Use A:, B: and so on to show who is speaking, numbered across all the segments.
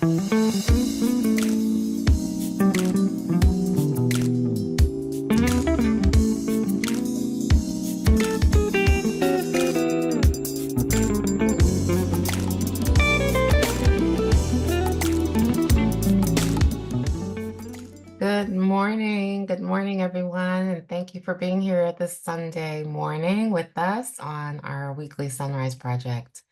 A: Good morning, everyone, and thank you for being here this Sunday morning with us on our weekly SonRise Project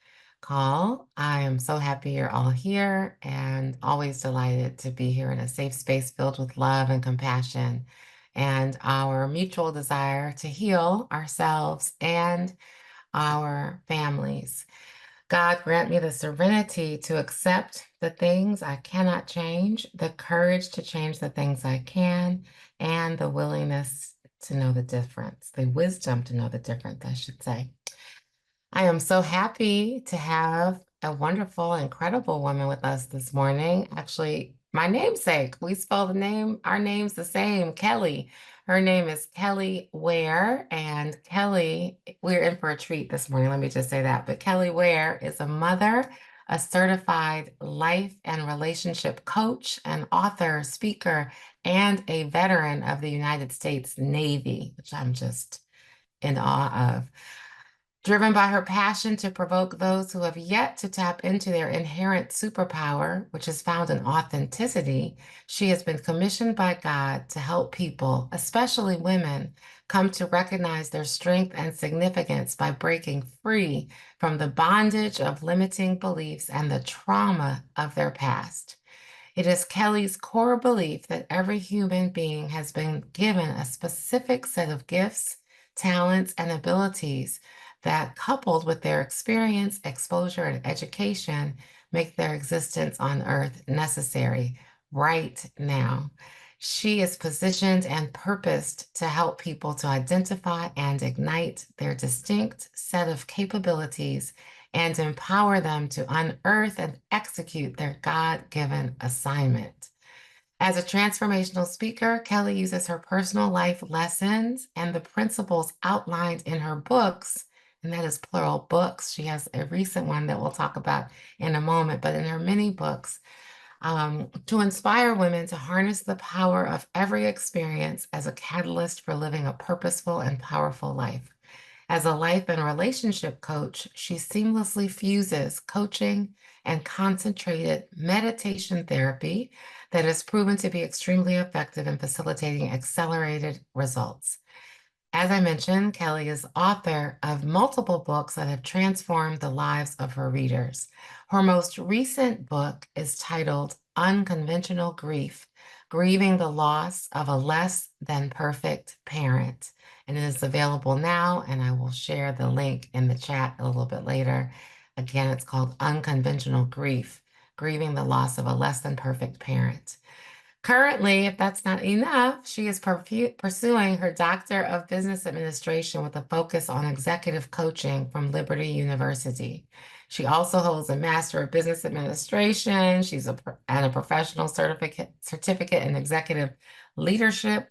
A: call. I am so happy you're all here and always delighted to be here in a safe space filled with love and compassion and our mutual desire to heal ourselves and our families. God, grant me the serenity to accept the things I cannot change, the courage to change the things I can, and the willingness to know the difference, the wisdom to know the difference, I should say. I am so happy to have a wonderful, incredible woman with us this morning. Actually, my namesake. We spell our names the same, Kelli. Her name is Kelli Ware, and Kelli, we're in for a treat this morning. Let me just say that. But Kelli Ware is a mother, a certified life and relationship coach, an author, speaker, and a veteran of the United States Navy, which I'm just in awe of. Driven by her passion to provoke those who have yet to tap into their inherent superpower, which is found in authenticity, she has been commissioned by God to help people, especially women, come to recognize their strength and significance by breaking free from the bondage of limiting beliefs and the trauma of their past. It is Kelli's core belief that every human being has been given a specific set of gifts, talents, and abilities that, coupled with their experience, exposure, and education, make their existence on Earth necessary right now. She is positioned and purposed to help people to identify and ignite their distinct set of capabilities and empower them to unearth and execute their God-given assignment. As a transformational speaker, Kelli uses her personal life lessons and the principles outlined in her books, and that is plural books. She has a recent one that we'll talk about in a moment, but in her many books, to inspire women to harness the power of every experience as a catalyst for living a purposeful and powerful life. As a life and relationship coach, she seamlessly fuses coaching and concentrated meditation therapy that has proven to be extremely effective in facilitating accelerated results. As I mentioned, Kelli is author of multiple books that have transformed the lives of her readers. Her most recent book is titled Unconventional Grief: Grieving the Loss of a Less Than Perfect Parent. And it is available now, and I will share the link in the chat a little bit later. Again, it's called Unconventional Grief: Grieving the Loss of a Less Than Perfect Parent. Currently, if that's not enough, she is pursuing her Doctor of Business Administration with a focus on executive coaching from Liberty University. She also holds a Master of Business Administration. She's and a professional certificate in executive leadership,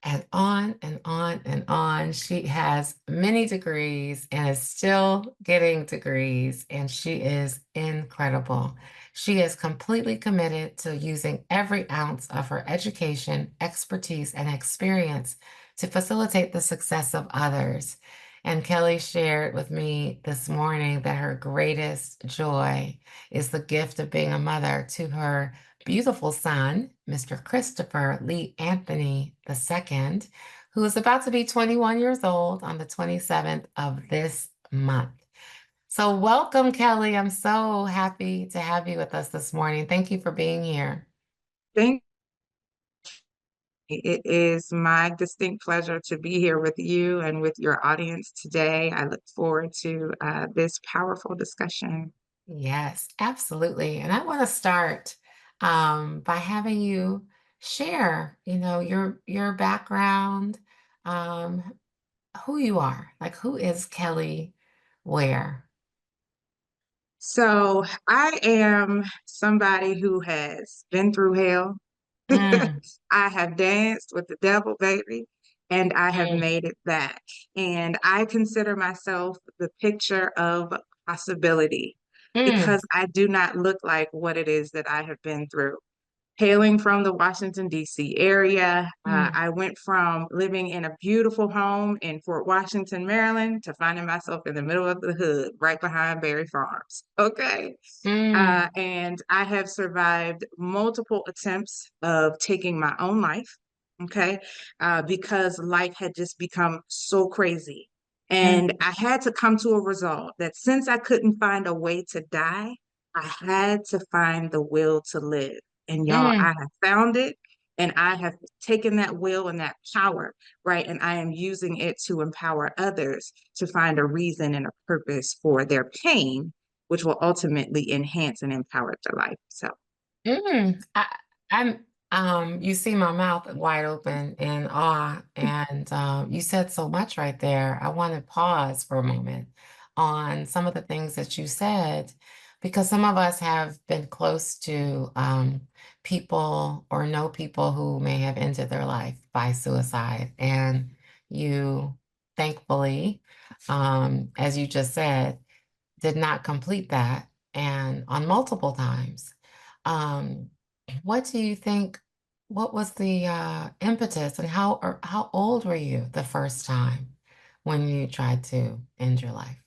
A: and on and on and on. She has many degrees and is still getting degrees, and she is incredible. She is completely committed to using every ounce of her education, expertise, and experience to facilitate the success of others. And Kelli shared with me this morning that her greatest joy is the gift of being a mother to her beautiful son, Mr. Christopher Lee Anthony II, who is about to be 21 years old on the 27th of this month. So welcome, Kelli. I'm so happy to have you with us this morning. Thank you for being here.
B: Thank you. It is my distinct pleasure to be here with you and with your audience today. I look forward to this powerful discussion.
A: Yes, absolutely. And I want to start by having you share, your background, um, who you are. Like, who is Kelli Ware?
B: So I am somebody who has been through hell.
A: Mm,
B: I have danced with the devil, baby, and I have
A: mm,
B: made it back. And I consider myself the picture of possibility.
A: Mm,
B: because I do not look like what it is that I have been through. Hailing from the Washington, D.C. area,
A: mm,
B: I went from living in a beautiful home in Fort Washington, Maryland, to finding myself in the middle of the hood, right behind Berry Farms. Okay.
A: mm,
B: And I have survived multiple attempts of taking my own life, okay, because life had just become so crazy.
A: mm,
B: And I had to come to a resolve that since I couldn't find a way to die, I had to find the will to live. And y'all, I
A: mm,
B: have found it. And I have taken that will and that power, right? And I am using it to empower others to find a reason and a purpose for their pain, which will ultimately enhance and empower their life. So,
A: mm. I'm, you see my mouth wide open in awe, and you said so much right there. I want to pause for a moment on some of the things that you said, because some of us have been close to people or know people who may have ended their life by suicide, and you, thankfully, as you just said, did not complete that, and on multiple times. Um, what do you think? What was the impetus, and how old were you the first time when you tried to end your life?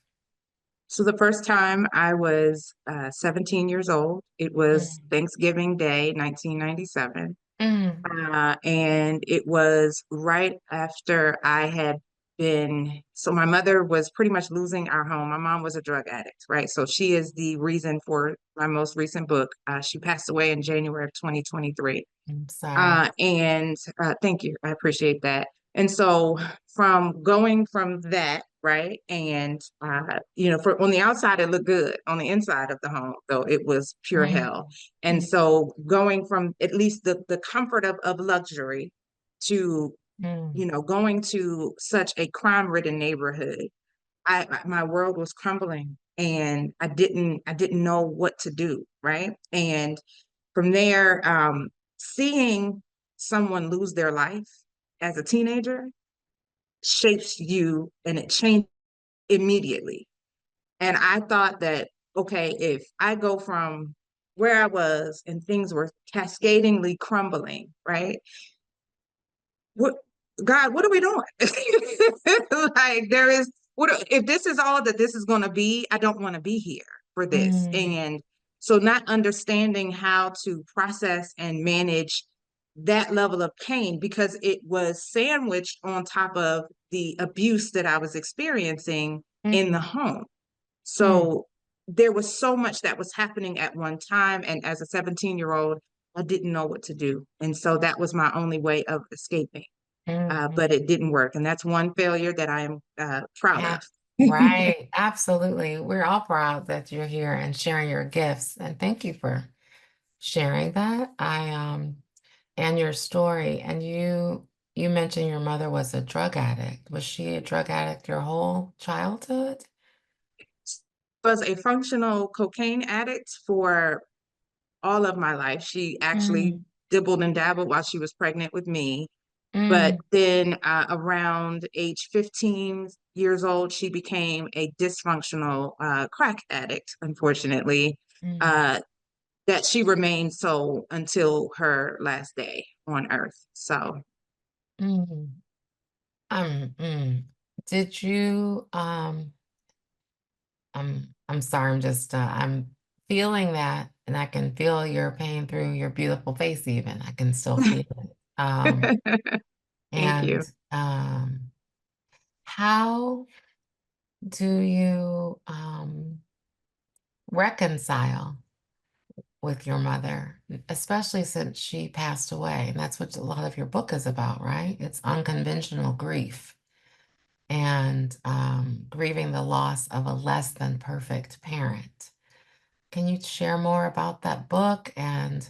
B: so the first time I was 17 years old, it was
A: Mm,
B: Thanksgiving Day, 1997.
A: mm,
B: And it was right after I had been, so my mother was pretty much losing our home. My mom was a drug addict, right? So she is the reason for my most recent book. She passed away in January of 2023.
A: I'm sorry.
B: And thank you. I appreciate that. And so from going from that, right, and for on the outside it looked good. On the inside of the home, though, it was pure
A: Mm,
B: hell. And
A: mm,
B: so going from at least the comfort of luxury to
A: mm,
B: going to such a crime-ridden neighborhood, my world was crumbling, and I didn't know what to do, right? And from there, seeing someone lose their life as a teenager shapes you, and it changed immediately. And I thought that, okay, if I go from where I was and things were cascadingly crumbling, right? What, God, what are we doing? Like, there is, what if this is all that this is going to be? I don't want to be here for this.
A: mm,
B: And so, not understanding how to process and manage that level of pain, because it was sandwiched on top of the abuse that I was experiencing in the
A: mm,
B: home.
A: mm,
B: So there was so much that was happening at one time. And as a 17-year-old, I didn't know what to do. And so that was my only way of escaping.
A: mm.
B: But it didn't work. And that's one failure that I am proud of.
A: Right, absolutely. We're all proud that you're here and sharing your gifts, and thank you for sharing that. And your story. And you mentioned your mother was a drug addict. Was she a drug addict your whole childhood?
B: Was a functional cocaine addict for all of my life. She actually
A: Mm,
B: dibbled and dabbled while she was pregnant with me. But
A: mm,
B: then around age 15 years old, she became a dysfunctional crack addict, unfortunately,
A: mm,
B: uh, that she remained so until her last day on earth. So,
A: mm, mm. Did you I'm sorry, I'm feeling that, and I can feel your pain through your beautiful face even. I can still feel it.
B: thank
A: And
B: you.
A: how do you reconcile with your mother, especially since she passed away? And that's what a lot of your book is about, right? It's unconventional grief and grieving the loss of a less than perfect parent. Can you share more about that book and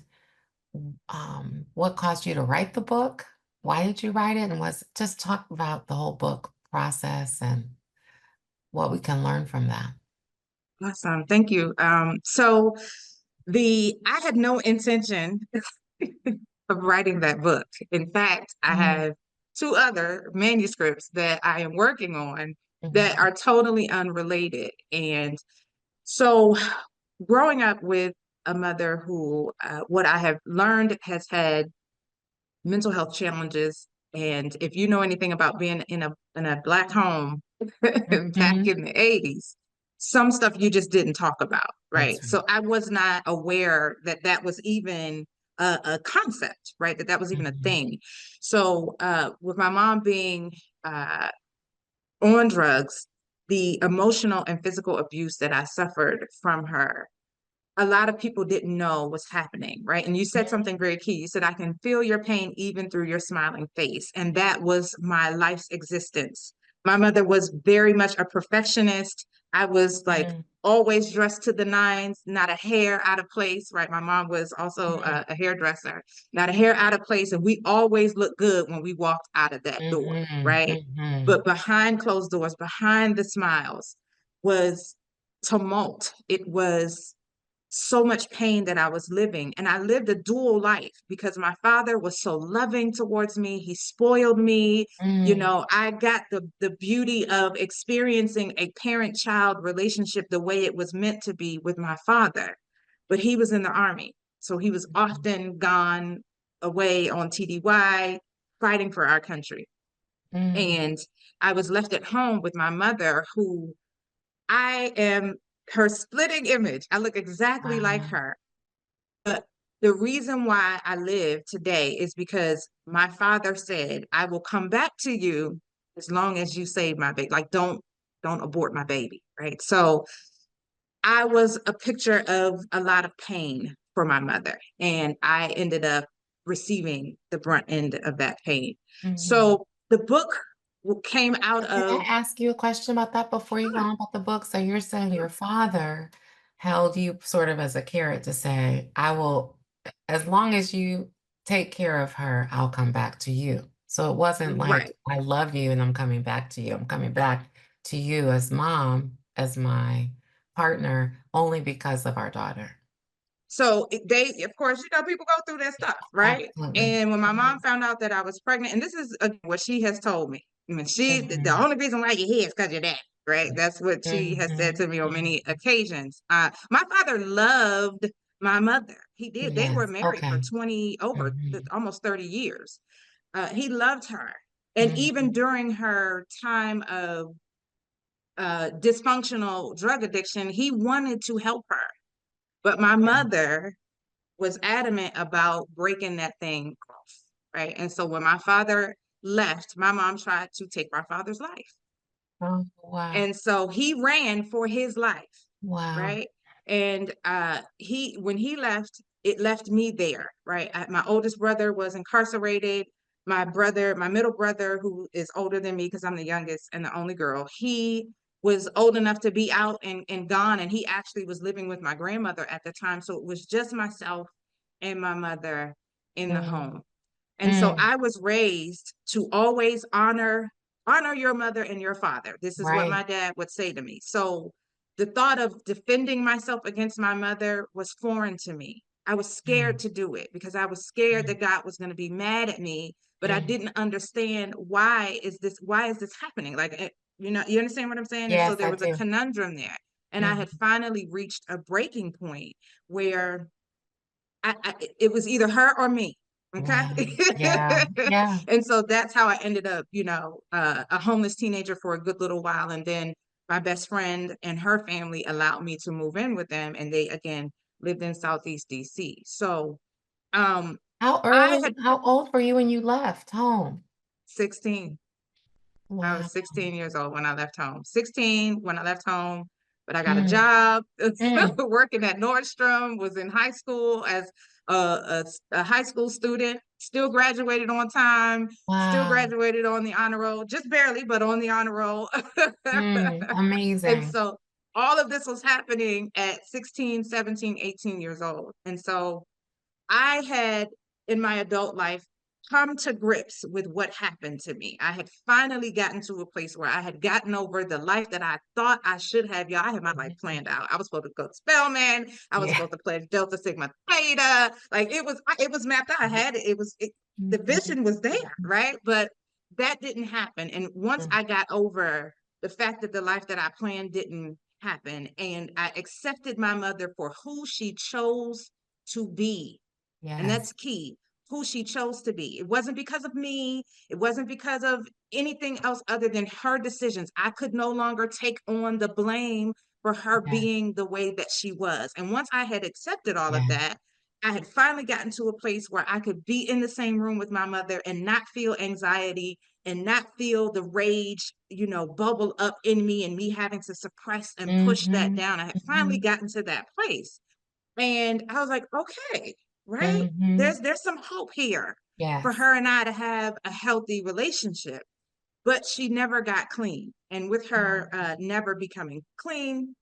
A: what caused you to write the book? Why did you write it? And was just talk about the whole book process and what we can learn from that.
B: Awesome. Thank you. So the I had no intention of writing that book. In fact, I
A: Mm,
B: have two other manuscripts that I am working on that
A: mhm,
B: are totally unrelated. And so growing up with a mother who, what I have learned, has had mental health challenges. And if you know anything about being in a Black home back
A: Mhm.
B: in the 80s, some stuff you just didn't talk about, right?
A: That's right.
B: So I was not aware that that was even a concept, right? That that was even a
A: Mhm.
B: thing. So with my mom being uh, on drugs, the emotional and physical abuse that I suffered from her, a lot of people didn't know what's happening, right? And you said something very key. You said, I can feel your pain even through your smiling face. And that was my life's existence. My mother was very much a perfectionist. I was like
A: Mhm.
B: always dressed to the nines, not a hair out of place, right? My mom was also
A: Mhm.
B: a hairdresser, not a hair out of place. And we always looked good when we walked out of that door,
A: Mhm.
B: right?
A: Mhm.
B: But behind closed doors, behind the smiles was tumult. It was so much pain that I was living. And I lived a dual life because my father was so loving towards me. He spoiled me. You
A: Mm.
B: know, I got the beauty of experiencing a parent-child relationship the way it was meant to be with my father. But he was in the army. So he was often gone away on TDY fighting for our country.
A: Mm.
B: And I was left at home with my mother, who I am her splitting image. I look exactly like
A: Wow.
B: her. But the reason why I live today is because my father said, I will come back to you as long as you save my baby. Like, don't abort my baby. Right. So I was a picture of a lot of pain for my mother. And I ended up receiving the brunt end of that pain.
A: Mhm.
B: So the book came out
A: Can I
B: of,
A: ask you a question about that before you go on about the book? So you're saying your father held you sort of as a carrot to say, I will, as long as you take care of her, I'll come back to you. So it wasn't like,
B: right.
A: I love you and I'm coming back to you. I'm coming back to you as mom, as my partner, only because of our daughter.
B: So they, of course, you know, people go through that stuff, right?
A: Absolutely.
B: And when my mom
A: Mhm.
B: found out that I was pregnant, and this is what she has told me. I mean, the
A: Mhm.
B: only reason why you're here is because you're dad, right? That's what she has said
A: Mhm.
B: to me on many
A: Mhm.
B: occasions. My father loved my mother. He did. They were
A: Yes.
B: married for
A: Okay.
B: 20 over
A: Mhm.
B: almost 30 years. He loved her. And even
A: Mhm.
B: during her time of dysfunctional drug addiction, he wanted to help her. But my
A: Yeah.
B: mother was adamant about breaking that thing off, right? And so when my father left, my mom tried to take my father's life.
A: Oh, wow.
B: And so he ran for his life,
A: Wow.
B: right? And he when he left, it left me there, right? My oldest brother was incarcerated. My brother, my middle brother, who is older than me because I'm the youngest and the only girl, he was old enough to be out and gone. And he actually was living with my grandmother at the time. So it was just myself and my mother in the
A: Mm,
B: home. And so
A: mm,
B: I was raised to always honor your mother and your father. This is what
A: right.
B: my dad would say to me. So the thought of defending myself against my mother was foreign to me. I was scared
A: Mm,
B: to do it because I was scared
A: mm,
B: that God was going to be mad at me, but I
A: mm.
B: didn't understand why is this happening? Like you know, you understand what I'm saying? And so
A: Yes,
B: there
A: I
B: was a
A: do.
B: conundrum there. And I
A: Mhm.
B: had finally reached a breaking point where it was either her or me. Okay.
A: Wow. Yeah, yeah.
B: And so that's how I ended up, you know, a homeless teenager for a good little while. And then my best friend and her family allowed me to move in with them. And they, again, lived in Southeast DC. So um, I had
A: How old were you when you left home?
B: 16. I
A: Wow.
B: was 16 years old when I left home. 16 when I left home, but I got a
A: Mm,
B: job
A: mm.
B: working at Nordstrom, was in high school as a high school student, still graduated on time, still
A: Wow.
B: graduated on the honor roll, just barely, but on the honor roll.
A: Mm,
B: And
A: amazing.
B: so all of this was happening at 16, 17, 18 years old. And so I had in my adult life come to grips with what happened to me. I had finally gotten to a place where I had gotten over the life that I thought I should have. Y'all, I had my life
A: Mhm.
B: planned out. I was supposed to go to Spelman. I was
A: Yeah.
B: supposed to pledge Delta Sigma Theta. Like it was mapped out. I had it. The
A: Mhm.
B: vision was there, right? But that didn't happen. And once
A: Mhm.
B: I got over the fact that the life that I planned didn't happen, and I accepted my mother for who she chose to be. And
A: Yes.
B: that's key, who she chose to be. It wasn't because of me. It wasn't because of anything else other than her decisions. I could no longer take on the blame for her
A: Yes.
B: being the way that she was. And once I had accepted all of
A: Yeah.
B: that, I had finally gotten to a place where I could be in the same room with my mother and not feel anxiety and not feel the rage, bubble up in me and me having to suppress and push that
A: Mm-hmm.
B: down. I had finally
A: Mm-hmm.
B: gotten to that place. And I was like, okay, right?
A: Mm-hmm.
B: There's some hope here for
A: Yes.
B: her and I to have a healthy relationship. But she never got clean. And with her
A: Oh.
B: never becoming clean,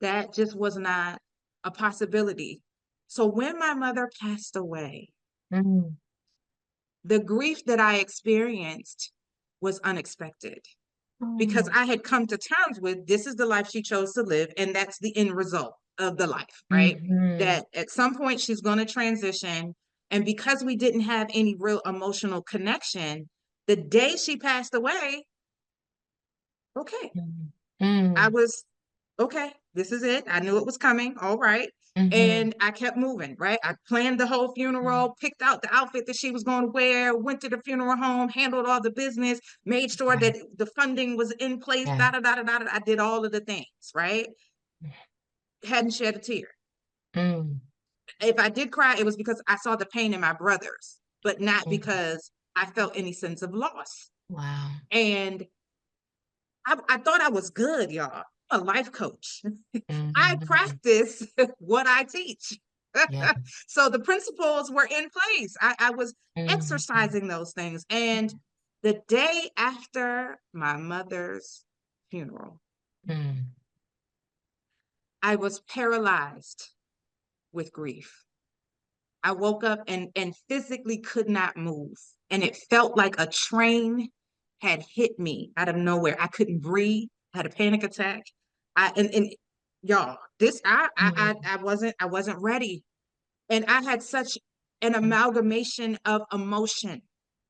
B: that just was not a possibility. So when my mother passed away,
A: Mm.
B: the grief that I experienced was unexpected because
A: Oh.
B: I had come to terms with this is the life she chose to live, and that's the end result of the life, right?
A: Mm-hmm.
B: That at some point she's going to transition. And because we didn't have any real emotional connection, the day she passed away, okay, I
A: Mm-hmm.
B: was okay, this is it. I knew it was coming. All right.
A: Mm-hmm.
B: And I kept moving, right? I planned the whole funeral, picked out the outfit that she was going to wear, went to the funeral home, handled all the business, made sure
A: Yeah.
B: that the funding was in place,
A: Yeah.
B: da da da da da. I did all of the things, right? Hadn't shed a tear.
A: Mm.
B: If I did cry, it was because I saw the pain in my brothers, but not
A: Mm.
B: because I felt any sense of loss.
A: Wow.
B: And I thought I was good, y'all. I'm a life coach. I
A: Mm-hmm.
B: practice what I teach.
A: Yeah.
B: So the principles were in place. I was
A: Mm-hmm.
B: exercising those things. And the day after my mother's funeral,
A: Mm.
B: I was paralyzed with grief. I woke up and physically could not move. And it felt like a train had hit me out of nowhere. I couldn't breathe. I had a panic attack. And y'all, this
A: Mm.
B: I wasn't ready. And I had such an amalgamation of emotion.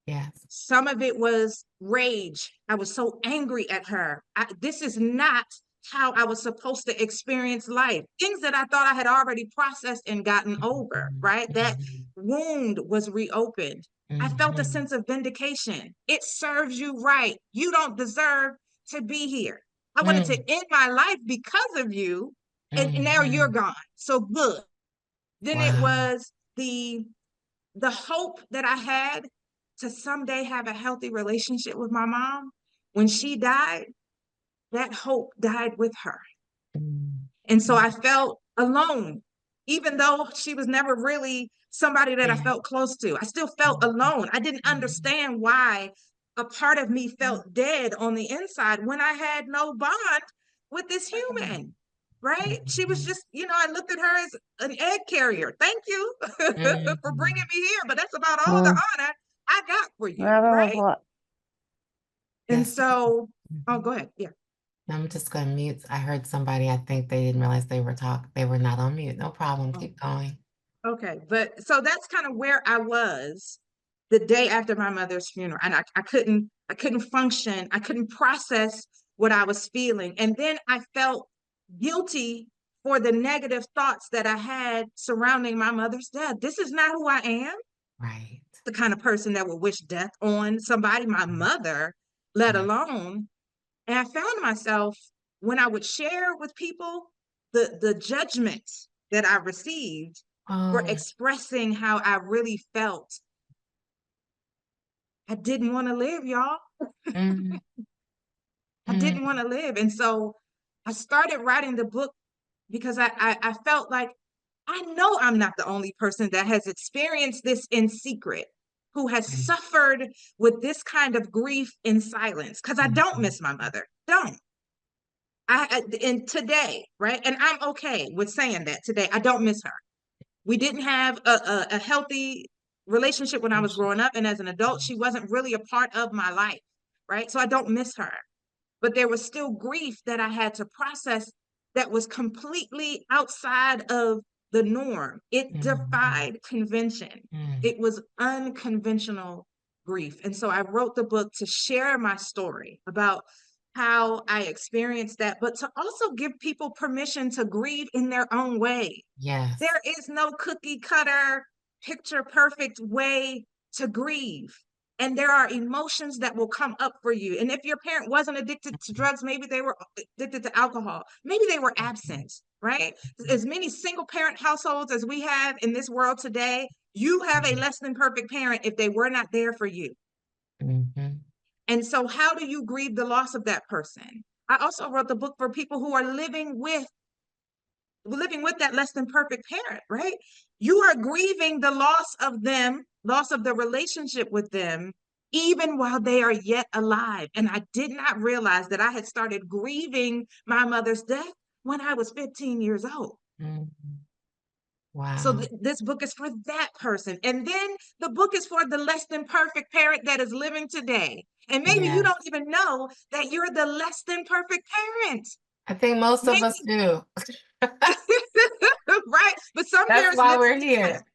A: Yes.
B: Some of it was rage. I was so angry at her. This is not how I was supposed to experience life. Things that I thought I had already processed and gotten over,
A: Mhm,
B: right? That
A: mhm,
B: wound was reopened. I felt a
A: mhm,
B: sense of vindication. It serves you right. You don't deserve to be here. I wanted to
A: mm,
B: end my life because of you, and now you're
A: mhm.
B: gone. So good. Then it
A: Wow.
B: was the hope that I had to someday have a healthy relationship with my mom. When she died, that hope died with her.
A: Mm,
B: And so
A: mm,
B: I felt alone, even though she was never really somebody that I
A: yeah.
B: felt close to. I still felt
A: Mhm,
B: alone. I didn't
A: mhm,
B: understand why a part of me
A: mm,
B: felt dead on the inside when I had no bond with this human. Right? She was
A: mhm,
B: just, I looked at her as an egg carrier. Thank you for bringing
A: mhm.
B: me here, but that's about all the
C: Mm,
B: honor I got for you, right?
C: what?
B: And
A: Yes.
B: so, oh,
A: Mhm.
B: go ahead. Yeah.
A: I'm just going to mute. I heard somebody, I think they didn't realize they were not on mute. No problem.
B: Oh,
A: Keep going.
B: okay. But so that's kind of where I was the day after my mother's funeral. And I couldn't function. I couldn't process what I was feeling. And then I felt guilty for the negative thoughts that I had surrounding my mother's death. This is not who I am.
A: Right.
B: The kind of person that would wish death on somebody, my
A: Right.
B: mother, let
A: Right.
B: alone. And I found myself when I would share with people the judgment that I received for
A: Oh.
B: expressing how I really felt. I didn't want to live, y'all.
A: Mm,
B: I didn't
A: mm,
B: want to live. And so I started writing the book because I felt like I know I'm not the only person that has experienced this in secret, who has
A: right.
B: suffered with this kind of grief in silence. Because I don't
A: Mhm,
B: miss my mother. Don't. And today, right? And I'm okay with saying that today. I don't miss her. We didn't have a healthy relationship when I was
A: mhm,
B: growing up. And as an adult, she wasn't really a part of my life, right? So I don't miss her. But there was still grief that I had to process that was completely outside of the norm. It
A: mhm,
B: defied convention.
A: mm,
B: It was unconventional grief. And so I wrote the book to share my story about how I experienced that, but to also give people permission to grieve in their own way.
A: Yes.
B: There is no cookie cutter, picture perfect way to grieve. And there are emotions that will come up for you. And if your parent wasn't addicted to drugs, maybe they were addicted to alcohol, maybe they were absent, right? As many single parent households as we have in this world today, you have a less than perfect parent if they were not there for you.
A: Mm-hmm.
B: And so, how do you grieve the loss of that person? I also wrote the book for people who are living with that less than perfect parent, right? You are grieving the loss of them, loss of the relationship with them, even while they are yet alive. And I did not realize that I had started grieving my mother's death when I was 15 years old.
A: Mm-hmm.
B: So
A: Wow.
B: this book is for that person. And then the book is for the less than perfect parent that is living today. And maybe you
A: Yeah.
B: don't even know that you're the less than perfect parent.
A: I think most of us
B: Maybe,
A: do.
B: right? But some
A: That's
B: parents
A: why
B: live
A: we're
B: in denial.
A: here.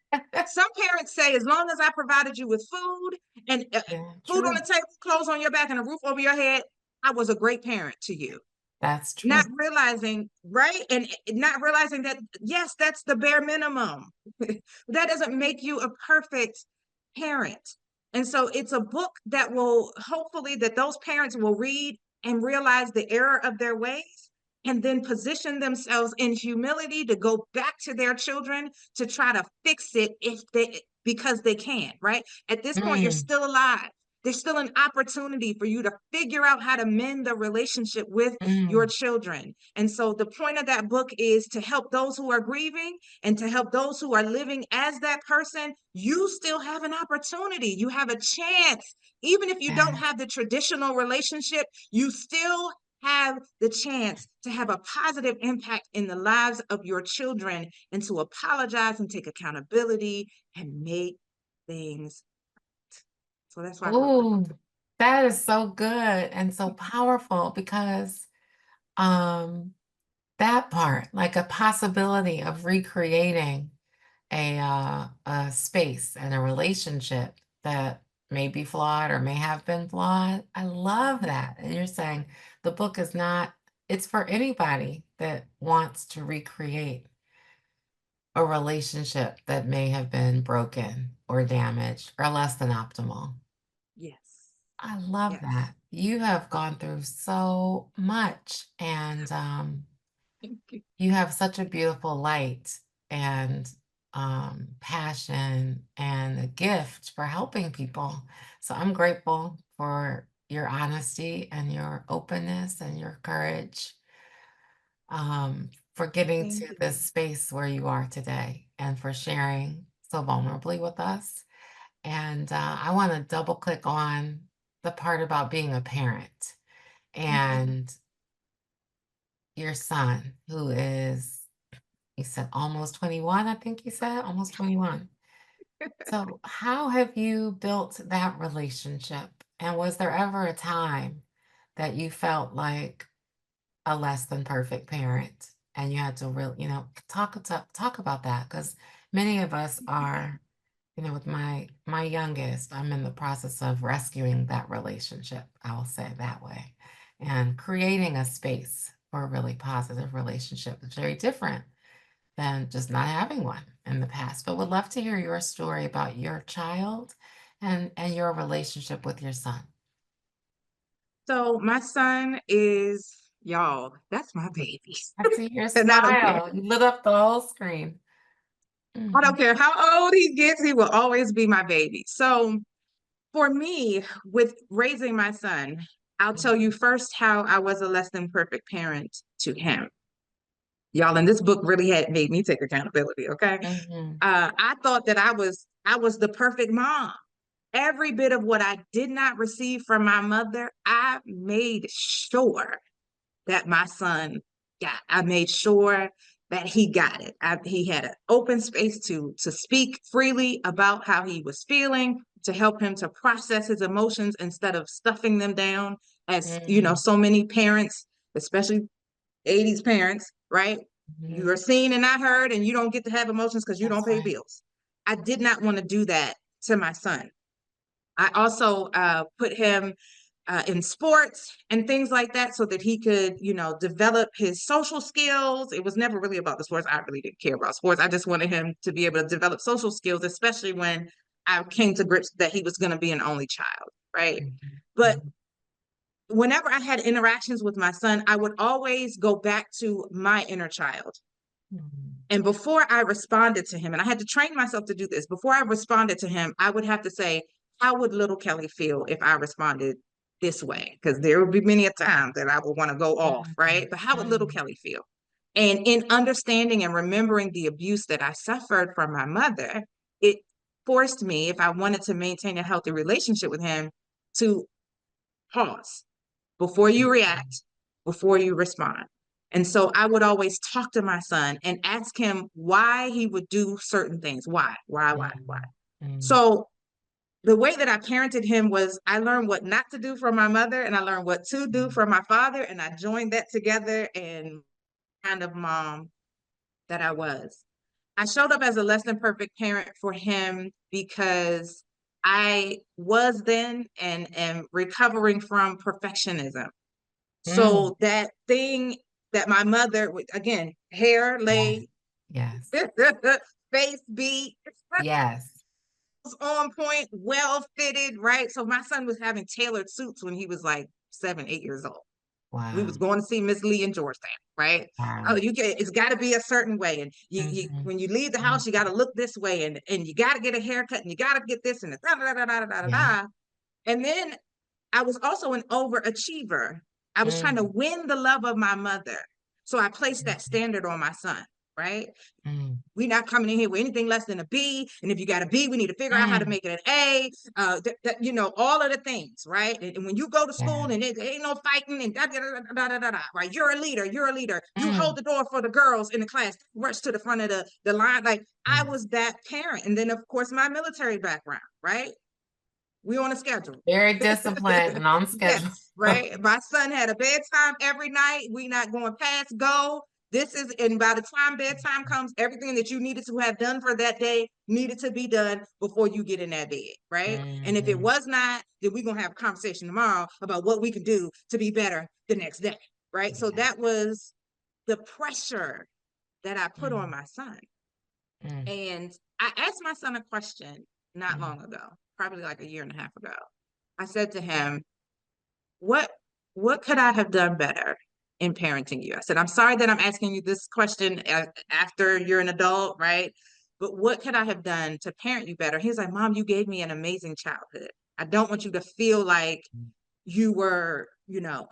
B: Some parents say, as long as I provided you with food and
A: Yeah,
B: food on
A: true.
B: the table, clothes on your back, and a roof over your head, I was a great parent to you.
A: That's
B: Not
A: true.
B: realizing, right? And not realizing that, yes, that's the bare minimum. That doesn't make you a perfect parent. And so it's a book that will hopefully that those parents will read and realize the error of their ways and then position themselves in humility to go back to their children to try to fix it if they because they can, right? At this point, you're
A: Mm,
B: still alive. There's still an opportunity for you to figure out how to mend the relationship with your
A: mm,
B: children. And so the point of that book is to help those who are grieving and to help those who are living as that person. You still have an opportunity. You have a chance. Even if you don't
A: yeah.
B: have the traditional relationship, you still have the chance to have a positive impact in the lives of your children and to apologize and take accountability and make things. So that's why I wrote the book.
A: Oh, that is so good and so powerful because um that part, like a possibility of recreating a space and a relationship that may be flawed or may have been flawed. I love that. And you're saying the book is not, it's for anybody that wants to recreate a relationship that may have been broken or damaged or less than optimal.
B: Yes.
A: I love
B: Yes.
A: that. You have gone through so much and
B: Thank you.
A: you have such a beautiful light and passion and a gift for helping people. So I'm grateful for your honesty and your openness and your courage for getting
B: Thank
A: to this
B: you.
A: space where you are today and for sharing so vulnerably with us. And I want to double click on the part about being a parent
B: Mhm.
A: and your son, who is, you said almost 21, I think you said almost 21. So, how have you built that relationship? And was there ever a time that you felt like a less than perfect parent and you had to really, talk about that? Because many of us are, with my youngest, I'm in the process of rescuing that relationship. I will say it that way, and creating a space for a really positive relationship is very different than just not having one in the past. But would love to hear your story about your child and your relationship with your son.
B: So my son is, y'all, that's my baby.
A: I see your
B: And I don't care.
A: smile. You lit up the whole screen.
B: I don't
A: Mhm,
B: care how old he gets, he will always be my baby. So for me, with raising my son, I'll tell you first how I was a less than perfect parent to him. Y'all, and this book really had made me take accountability, okay?
A: mhm,
B: I thought that I was the perfect mom. Every bit of what I did not receive from my mother, I made sure that my son got. I made sure that he got it. He had an open space to speak freely about how he was feeling, to help him to process his emotions instead of stuffing them down, as
A: mm,
B: so many parents, especially 80s parents, right? You
A: mhm.
B: are seen and not heard, and you don't get to have emotions because you don't
A: That's
B: pay
A: right.
B: bills. I did not want to do that to my son. I also put him in sports and things like that so that he could, develop his social skills. It was never really about the sports. I really didn't care about sports. I just wanted him to be able to develop social skills, especially when I came to grips that he was going to be an only child, right?
A: Mhm.
B: But
A: Mhm.
B: whenever I had interactions with my son, I would always go back to my inner child.
A: Mhm.
B: And before I responded to him, and I had to train myself to do this, before I responded to him, I would have to say, how would little Kelli feel if I responded this way? Because there would be many a time that I would want to go off, right? But how would little
A: Mhm.
B: Kelli feel? And in understanding and remembering the abuse that I suffered from my mother, it forced me, if I wanted to maintain a healthy relationship with him, to pause before you react, before you respond. And so I would always talk to my son and ask him why he would do certain things. Why?
A: Mhm. Mhm.
B: So the way that I parented him was I learned what not to do for my mother and I learned what to do
A: Mhm.
B: for my father. And I joined that together and kind of mom that I was. I showed up as a less than perfect parent for him because I was then and am recovering from perfectionism.
A: Mm.
B: So that thing that my mother, again, hair
A: Yes.
B: laid,
A: Yes.
B: face beat,
A: Yes.
B: on point, well fitted, right? So my son was having tailored suits when he was like 7, 8 years old. We was
A: Wow.
B: going to see Miss Lee in Georgetown, right? Oh,
A: Wow.
B: it's got to be a certain way, and you
A: Mhm.
B: when you leave the house, you got
A: Mhm.
B: to look this way, and you got to get a haircut, and you got to get this, and da da da da da da da
A: Yeah.
B: da. And then I was also an overachiever. I was trying to
A: Mm.
B: win the love of my mother. So I placed that
A: Mhm.
B: standard on my son, right?
A: Mm.
B: We're not coming in here with anything less than a B. And if you got a B, we need to figure out how to
A: Mm.
B: make it an A. All of the things, right? And when you go to
A: Yeah.
B: school and it ain't no fighting and da da da da da da da, right? You're a leader. You're a leader. You hold
A: Mm.
B: the door for the girls in the class. Rush to the front of the line. Like I
A: Yes.
B: was that parent. And then of course my military background, right? We on a schedule.
A: Very disciplined and on schedule.
B: Yes, right. My son had a bedtime every night. We not going past go. This is, and by the time bedtime comes, everything that you needed to have done for that day needed to be done before you get in that bed, right? And if it
A: Mhm.
B: was not, then we're gonna have a conversation tomorrow about what we can do to be better the next day, right? So
A: Yeah.
B: that was the pressure that I put on
A: Mm.
B: my son.
A: Mm.
B: And I asked my son a question not
A: Mm.
B: long ago, probably like a year and a half ago. I said to him, what what could I have done better in parenting you? I said, I'm sorry that I'm asking you this question after you're an adult, right? But what could I have done to parent you better? He's like, Mom, you gave me an amazing childhood. I don't want you to feel like you were,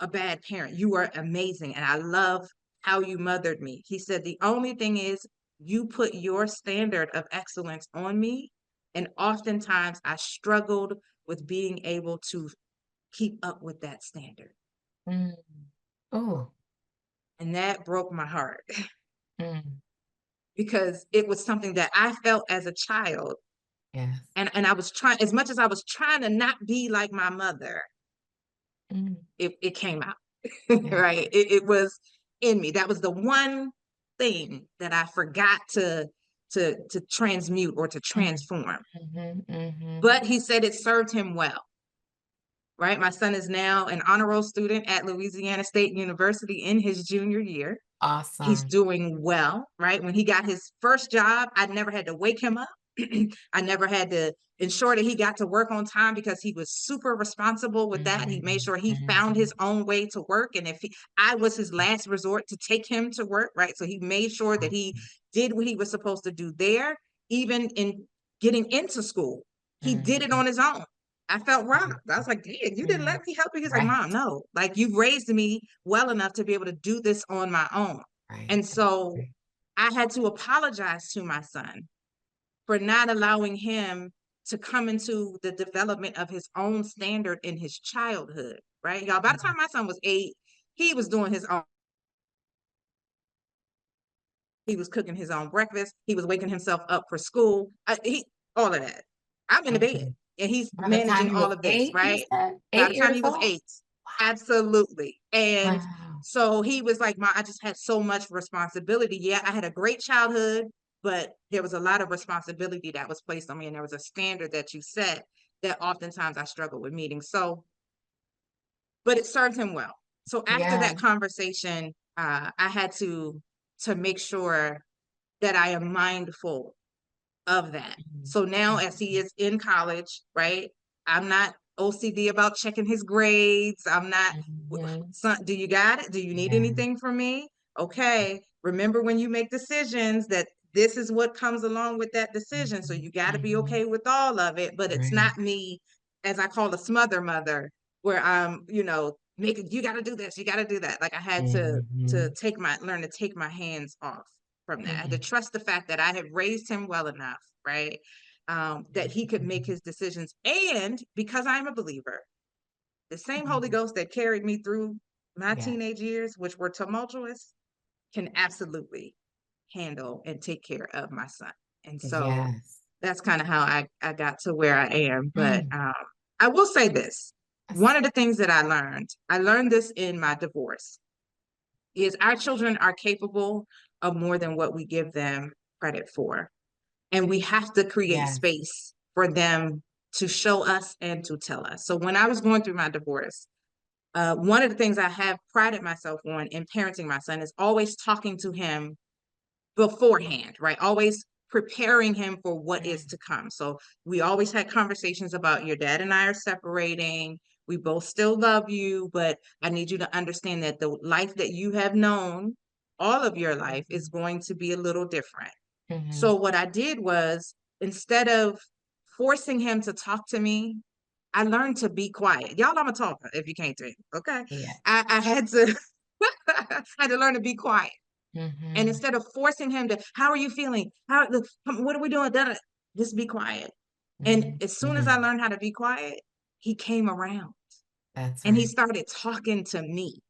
B: a bad parent. You were amazing. And I love how you mothered me. He said, the only thing is you put your standard of excellence on me. And oftentimes I struggled with being able to keep up with that standard.
A: Mm. Oh.
B: And that broke my heart
A: Mm.
B: because it was something that I felt as a child.
A: Yes.
B: And I was trying, as much as I was trying to not be like my mother,
A: Mm.
B: it came out,
A: Yeah.
B: right? It was in me. That was the one thing that I forgot to transmute or to
A: Mm.
B: transform.
A: Mhm. Mhm.
B: But he said it served him well, right? My son is now an honor roll student at Louisiana State University in his junior year. He's
A: Awesome.
B: doing well, right? When he got his first job, I never had to wake him up. I never had to ensure that he got to work on time because he was super responsible with that. He made
A: Mhm.
B: sure he found his
A: Mhm.
B: own way to work. And if I was his last resort to take him to work, right? So he made sure that he
A: Awesome.
B: did what he was supposed to do there, even in getting into school. He did it
A: Mhm.
B: on his own. I felt robbed.
A: Mhm.
B: I was like, Dad, you didn't
A: Mm.
B: let me help you. He's like,
A: Right.
B: Mom, no, like you've raised me well enough to be able to do this on my own.
A: Right.
B: And so
A: Right.
B: I had to apologize to my son for not allowing him to come into the development of his own standard in his childhood, right? Y'all, by the
A: Mm.
B: time my son was 8, he was doing his own. He was cooking his own breakfast. He was waking himself up for school. All of that. I'm in the bed
A: Mhm.
B: and he's
A: By the time
B: managing
A: he
B: all
A: was
B: of this,
A: 8, you
B: right?
A: said?
B: By the
A: 8
B: time
A: years
B: he was
A: old?
B: 8. Absolutely. And
A: Wow.
B: so he was like, I just had so much responsibility. Yeah, I had a great childhood, but there was a lot of responsibility that was placed on me. And there was a standard that you set that oftentimes I struggle with meeting. So but it served him well. So after
A: Yeah.
B: that conversation, I had to make sure that I am mindful of that.
A: Mhm.
B: So now as he is in college, right? I'm not OCD about checking his grades. I'm not,
A: Mhm.
B: son, do you got it? Do you need
A: Yeah.
B: anything from me? Okay. Remember when you make decisions that this is what comes along with that decision. So
A: Mhm.
B: you got to be
A: Mhm.
B: okay with all of it, but it's
A: Right.
B: not me, as I call a smother mother, where I'm, making, you got to do this, you got to do that. Like I had to
A: Mhm.
B: learn to take my hands off from that. I had to
A: Mhm.
B: trust the fact that I had raised him well enough, right? That he could make
A: Mhm.
B: his decisions. And because I'm a believer, the same Holy
A: Mhm.
B: Ghost that carried me through my
A: Yeah.
B: teenage years, which were tumultuous, can absolutely handle and take care of my son. And so
A: Yes.
B: that's kind of how I got to where I am. But
A: Mm.
B: I will say this.
A: Yes.
B: One of the things that I learned this in my divorce, is our children are capable of more than what we give them credit for. And we have to create
A: Yes.
B: space for them to show us and to tell us. So when I was going through my divorce, one of the things I have prided myself on in parenting my son is always talking to him beforehand, right? Always preparing him for what is
A: Mm.
B: to come. So we always had conversations about your dad and I are separating. We both still love you, but I need you to understand that the life that you have known all of your life is
A: Mhm.
B: going to be a little different.
A: Mhm.
B: So what I did was, instead of forcing him to talk to me, I learned to be quiet. Y'all, I'm a talker if you can't tell. Okay.
A: Yeah.
B: I had to I had to learn to be quiet. And
A: Mhm.
B: instead of forcing him to, how are you feeling? What are we doing? Just be quiet. And
A: Mhm.
B: as soon as I
A: Mhm.
B: learned how to be quiet, he came around
A: That's
B: and he
A: right.
B: started talking to me,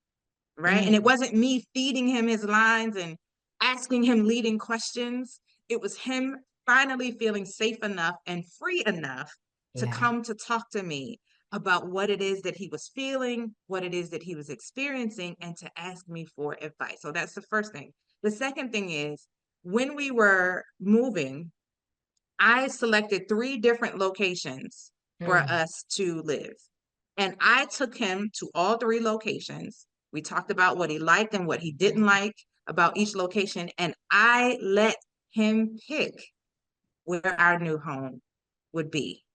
B: right? And it
A: Mm.
B: wasn't me feeding him his lines and asking him leading questions. It was him finally feeling safe enough and free enough to
A: Yeah.
B: come to talk to me about what it is that he was feeling, what it is that he was experiencing, and to ask me for advice. So that's the first thing. The second thing is, when we were moving, I selected 3 different locations for
A: Mm.
B: us to live. And I took him to all 3 locations. We talked about what he liked and what he didn't
A: Mhm.
B: like about each location, and I let him pick where our new home would be.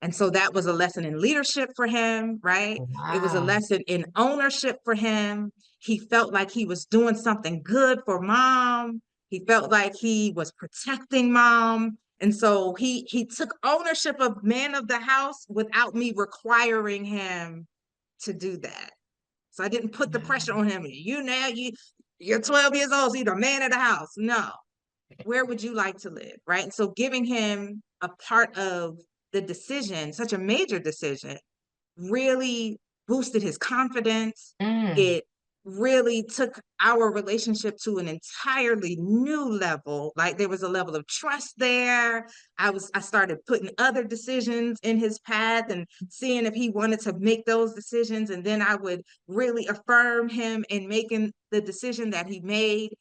B: And so that was a lesson in leadership for him, right? It was a
A: Wow.
B: lesson in ownership for him. He felt like he was doing something good for mom. He felt like he was protecting mom. And so he took ownership of man of the house without me requiring him to do that. So I didn't put the pressure
A: Wow.
B: on him. You're 12 years old, so you're the man of the house. No, where would you like to live? Right. And so giving him a part of the decision, such a major decision, really boosted his confidence.
A: Mm.
B: It really took our relationship to an entirely new level. Like there was a level of trust there. I started putting other decisions in his path and seeing if he wanted to make those decisions. And then I would really affirm him in making the decision that he made.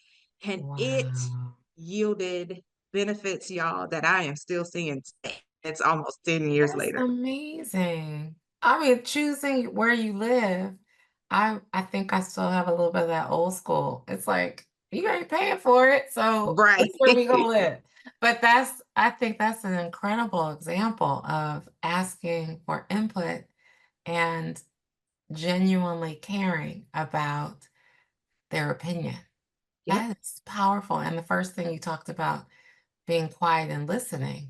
B: And it
A: Wow.
B: yielded benefits, y'all, that I am still seeing today. It's almost 10 years
A: That's
B: later.
A: amazing. I mean, choosing where you live, I think I still have a little bit of that old school. It's like, you ain't paying for it, so
B: Right.
A: that's where we gonna live. But I think that's an incredible example of asking for input and genuinely caring about their opinion.
B: Yep.
A: That is powerful. And the first thing you talked about, being quiet and listening,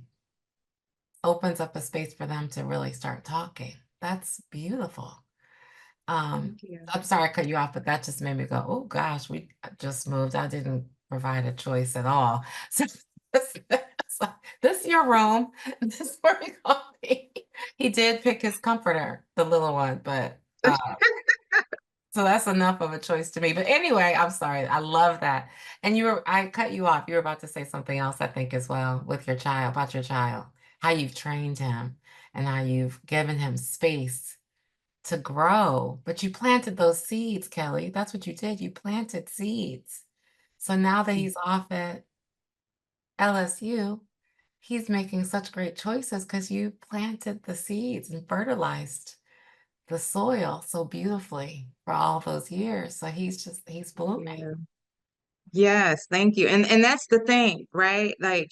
A: opens up a space for them to really start talking. That's beautiful. Um,
B: Thank you.
A: I'm sorry I cut you off, but that just made me go, oh gosh, we just moved. I didn't provide a choice at all. So so this is your room. This is where we go. He did pick his comforter, the little one, but so that's enough of a choice to me. But anyway, I'm sorry. I love that. And I cut you off. You were about to say something else, I think, as well, with your child, about your child, how you've trained him and how you've given him space to grow. But you planted those seeds, Kelly. That's what you did. You planted seeds. So now that he's off at LSU, he's making such great choices because you planted the seeds and fertilized the soil so beautifully for all those years. So he's blooming.
B: Yeah. Yes, thank you. And that's the thing, right? Like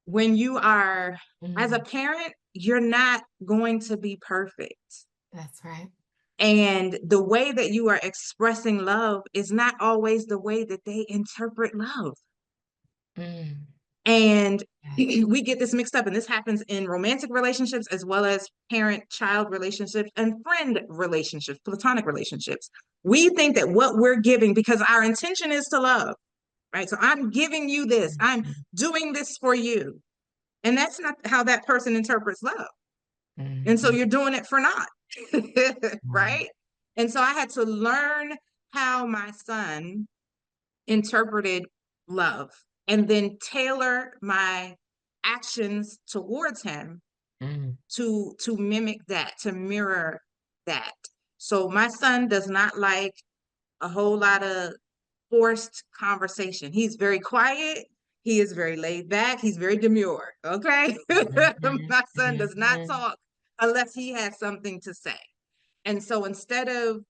B: when you are as a
A: Mm,
B: parent, you're not going to be perfect.
A: that's right.
B: And the way that you are expressing love is not always the way that they interpret love.
A: Mm,
B: And
A: yes.
B: we get this mixed up, and this happens in romantic relationships as well as parent-child relationships and friend relationships, platonic relationships. We think that what we're giving, because our intention is to love, right? So I'm giving you this, I'm
A: Mhm,
B: doing this for you. And that's not how that person interprets love. And so
A: mhm,
B: you're doing it for naught,
A: right.
B: right? And so I had to learn how my son interpreted love and then tailor my actions towards him
A: Mm,
B: to mimic that, to mirror that. So my son does not like a whole lot of forced conversation. He's very quiet. He is very laid back. He's very demure. Okay.
A: mhm,
B: My son does not
A: mhm,
B: talk unless he has something to say. And so instead of,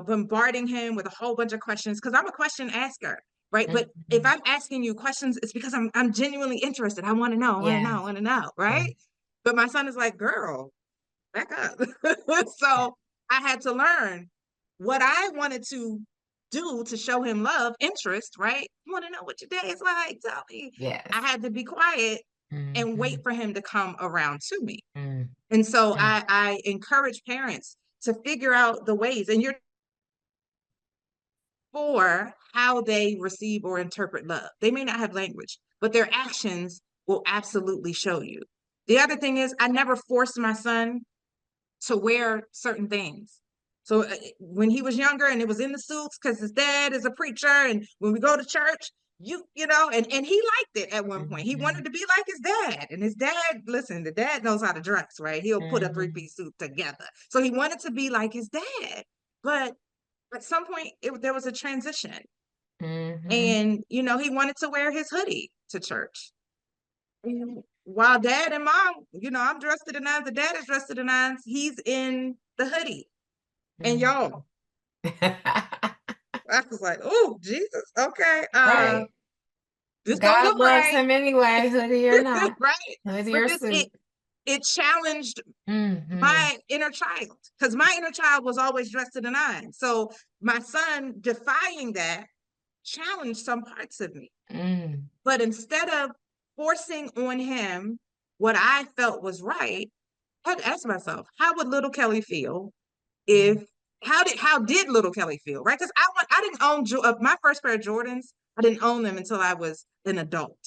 B: bombarding him with a whole bunch of questions, because I'm a question asker, right? But if
A: mhm.
B: I'm asking you questions, it's because I'm genuinely interested. I want to know, I want to know, I
A: Yes,
B: want to know,
A: yes,
B: right? But my son is like, girl, back up.
A: yes,
B: So I had to learn what I wanted to do to show him love, interest, right? You want to know what your day is like? Tell me. I
A: yes.
B: had to be quiet and wait
A: Mhm,
B: for him to come around to me.
A: mm,
B: And so
A: mm,
B: I encourage parents to figure out the ways, and you're for how they receive or interpret love. They may not have language, but their actions will absolutely show you. The other thing is, I never forced my son to wear certain things. So when he was younger and it was in the suits because his dad is a preacher, and when we go to church, and he liked it at one point. He wanted
A: mhm,
B: to be like his dad, and his dad, listen, the dad knows how to dress, right? He'll put a
A: mhm,
B: three-piece suit together. So he wanted to be like his dad, but at some point there was a transition,
A: mhm.
B: and he wanted to wear his hoodie to church. And while dad and mom, I'm dressed to the nines, the dad is dressed to the nines, he's in the hoodie. And
A: Mm.
B: y'all, I was like, oh, Jesus, okay,
A: Right.
B: this don't
A: God
B: look
A: loves
B: right.
A: him anyway, hoodie or not,
B: Right?
A: hoodie
B: But
A: or
B: this
A: suit.
B: it challenged
A: Mhm,
B: my inner child, because my inner child was always dressed to the nines. So my son defying that challenged some parts of me.
A: mm,
B: But instead of forcing on him what I felt was right, I had to ask myself, how would little Kelli feel
A: mm,
B: if how did little Kelli feel, right? Because I didn't own my first pair of Jordans. I didn't own them until I was an adult.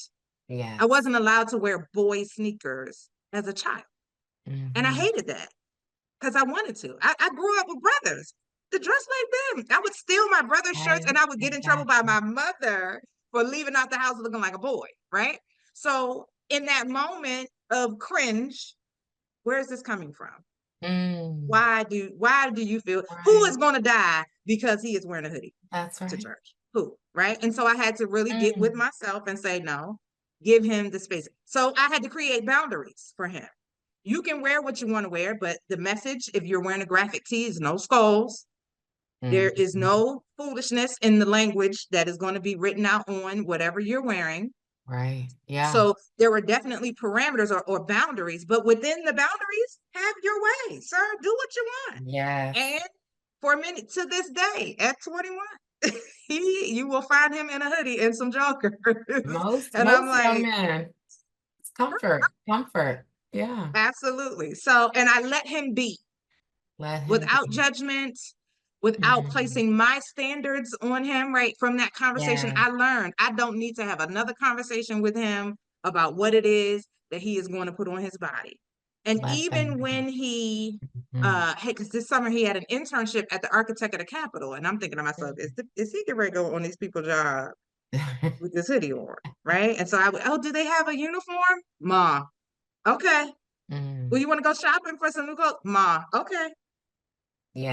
B: I
A: yes.
B: wasn't allowed to wear boy sneakers as a child, and I
A: Mhm,
B: hated that because I wanted to. I grew up with brothers to dress like them. I would steal my brother's shirts,
A: right,
B: and I would get in trouble by
A: exactly.
B: my mother for leaving out the house looking like a boy, right? So in that moment of cringe, where is this coming from?
A: Mm,
B: Why do you feel who is
A: right,
B: going to die because he is wearing a hoodie
A: that's
B: to
A: right.
B: church? Who, right? And so I had to really get with
A: Mm,
B: myself and say no, give him the space. So I had to create boundaries for him. You can wear what you want to wear, but the message, if you're wearing a graphic tee, is no skulls. There is
A: mhm,
B: no foolishness in the language that is going to be written out on whatever you're wearing.
A: right, yeah,
B: So there were definitely parameters or boundaries, but within the boundaries, have your way, sir. Do what you want.
A: yes.
B: And for a minute to this day, at 21, you will find him in a hoodie and some joggers. And I'm
A: Most young
B: like,
A: men, it's comfort, comfort. Yeah,
B: absolutely. So, and I let him be
A: let him
B: without
A: be.
B: judgment, without
A: Mhm,
B: placing my standards on him, right? From that conversation,
A: yeah,
B: I learned I don't need to have another conversation with him about what it is that he is going to put on his body. And
A: let them
B: even
A: be.
B: when he
A: Mhm.
B: hey, because this summer he had an internship at the architect of the Capitol, and I'm thinking to myself, is he getting ready to go on these people's job with this hoodie on, right? And so I would, oh, do they have a uniform, Ma? Okay. Well,
A: Mm,
B: you want to go shopping for some new clothes, Ma? Okay.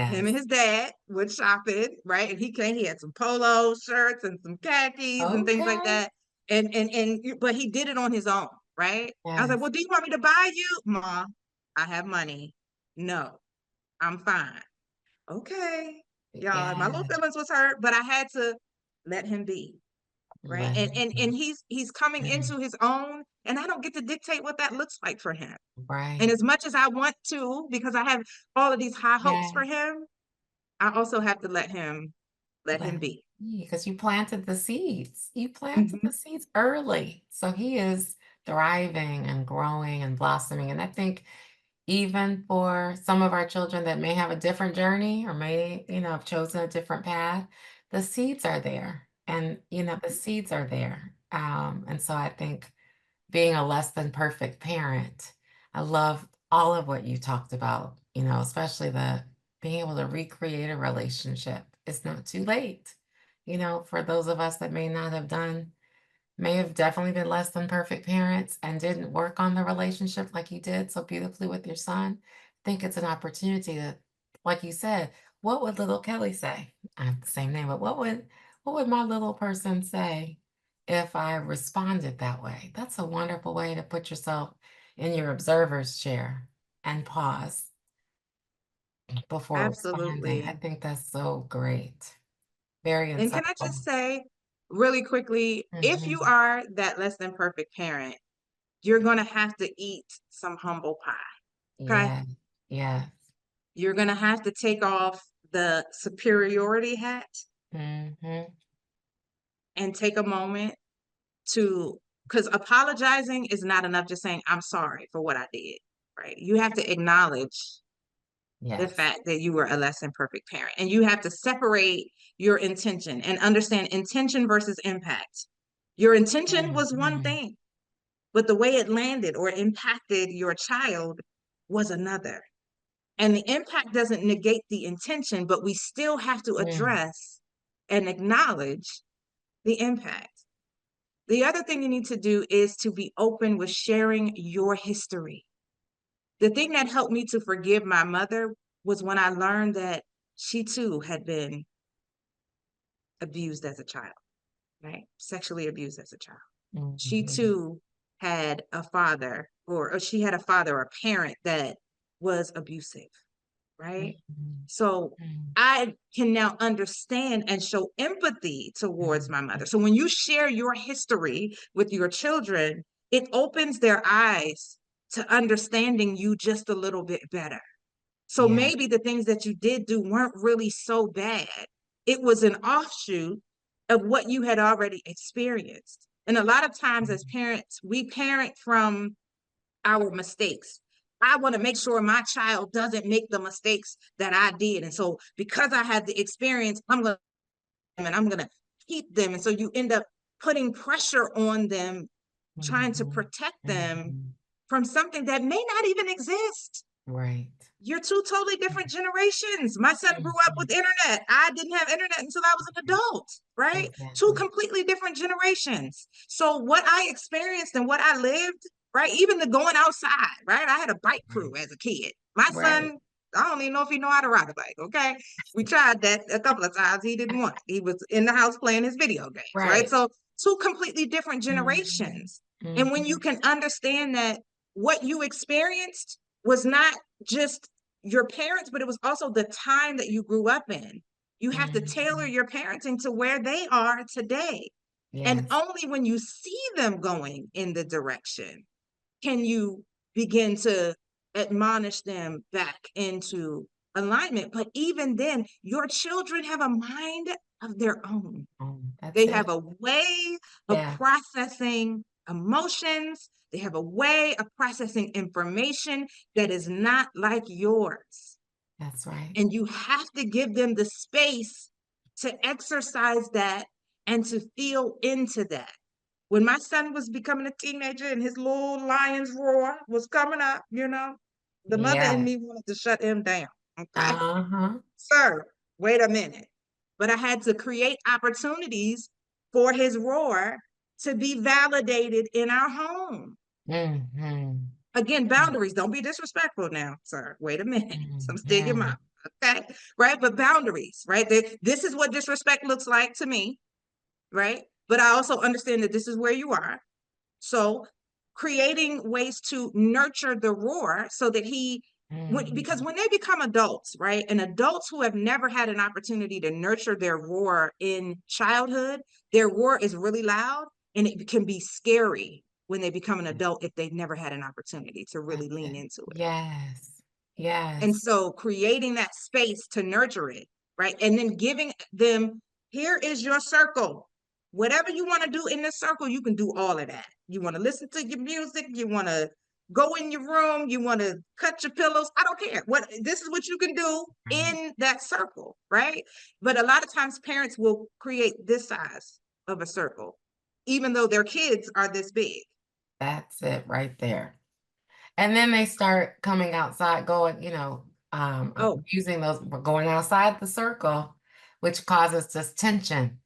B: Him and
A: yes.
B: his dad would shopping, right? And he came, he had some polo shirts and some khakis and things like
A: Okay.
B: that. But he did it on his own, right? I was like,
A: Yes.
B: well, do you want me to buy you? Ma, I have money. No. I'm fine. Okay. Y'all, my little
A: Yeah,
B: feelings was hurt, but I had to let him be. Right.
A: let
B: And
A: him
B: he's coming
A: be.
B: into his own, and I don't get to dictate what that looks like for him. And
A: Right.
B: as much as I want to, because I have all of these high hopes
A: Yeah.
B: for him, I also have to let him
A: Let
B: be.
A: because you planted the seeds. You planted
B: Mhm.
A: the seeds early. So he is thriving and growing and blossoming. And I think even for some of our children that may have a different journey or may, have chosen a different path, the seeds are there. And, the seeds are there. And so I think being a less than perfect parent, I love all of what you talked about, especially the being able to recreate a relationship. It's not too late, for those of us that may have definitely been less than perfect parents and didn't work on the relationship like you did so beautifully with your son. I think it's an opportunity to, like you said, what would little Kelly say? I have the same name, but what would my little person say if I responded that way? That's a wonderful way to put yourself in your observer's chair and pause before responding. I
B: Absolutely.
A: think that's so great. Very
B: And can I just
A: insightful.
B: say really quickly, if you
A: Mhm.
B: are that less than perfect parent, you're going to have to eat some humble pie. Okay.
A: Yeah. Yeah.
B: You're going to have to take off the superiority hat
A: Mhm.
B: and take a moment to, because apologizing is not enough, just saying, I'm sorry for what I did, right? You have to acknowledge the
A: Yes.
B: fact that you were a less than perfect parent, and you have to separate your intention and understand intention versus impact. Your intention was one
A: Mhm.
B: thing, but the way it landed or impacted your child was another. And the impact doesn't negate the intention, but we still have to
A: Mm.
B: address and acknowledge the impact. The other thing you need to do is to be open with sharing your history. The thing that helped me to forgive my mother was when I learned that she too had been abused as a child, right? Sexually abused as a child. She
A: Mhm.
B: too had a father, or she had a father or a parent that was abusive, right?
A: Mhm.
B: So
A: Mm.
B: I can now understand and show empathy towards my mother.
A: Mhm.
B: So when you share your history with your children, it opens their eyes to understanding you just a little bit better. So
A: Yeah.
B: maybe the things that you did do weren't really so bad. It was an offshoot of what you had already experienced. And a lot of times as
A: Mhm.
B: parents, we parent from our mistakes. I want to make sure my child doesn't make the mistakes that I did. And so because I had the experience, I'm going to keep them. And so you end up putting pressure on them, trying to
A: Mhm.
B: protect them
A: Mhm.
B: from something that may not even exist.
A: Right.
B: You're two totally different generations. My son grew up
A: Mhm.
B: with internet. I didn't have internet until I was an adult, right? Two
A: Exactly.
B: completely different generations. So what I experienced and what I lived, right? Even the going outside, right? I had a bike
A: Right.
B: crew as a kid. My
A: Right.
B: son, I don't even know if he know how to ride a bike, okay? We tried that a couple of times. He didn't want it. He was in the house playing his video games, right?
A: Right.
B: So two completely different
A: Mhm.
B: generations. And when you
A: Mhm.
B: can understand that what you experienced was not just your parents, but it was also the time that you grew up in. You have to tailor
A: Mhm.
B: your parenting to where they are today. And
A: Yes.
B: only when you see them going in the direction can you begin to admonish them back into alignment. But even then, your children have a mind of their own.
A: That's
B: They
A: it.
B: have a way of
A: Yeah.
B: processing emotions. They have a way of processing information that is not like yours.
A: That's right.
B: And you have to give them the space to exercise that and to feel into that. When my son was becoming a teenager and his little lion's roar was coming up, the mother in
A: Yeah.
B: me wanted to shut him down. Okay.
A: Uh-huh.
B: Sir, wait a minute. But I had to create opportunities for his roar to be validated in our home.
A: Mhm.
B: Again, boundaries. Don't be disrespectful now, sir. Wait a minute. I'm still your mom.
A: Mhm.
B: Okay. Right. But boundaries, right? This is what disrespect looks like to me. Right. But I also understand that this is where you are. So creating ways to nurture the roar so that he Because when they become adults, right, and adults who have never had an opportunity to nurture their roar in childhood, their roar is really loud and it can be scary when they become an adult if they've never had an opportunity to really
A: That's
B: lean
A: it.
B: into it.
A: Yes.
B: And
A: Yes.
B: so creating that space to nurture it, right? And then giving them, here is your circle. Whatever you want to do in this circle, you can do all of that. You want to listen to your music, you want to go in your room, you want to cut your pillows. I don't care. This is what you can do
A: Right.
B: in that circle, right? But a lot of times parents will create this size of a circle, even though their kids are this big.
A: That's it right there. And then they start coming outside, going,
B: Oh,
A: using those, going outside the circle, which causes this tension.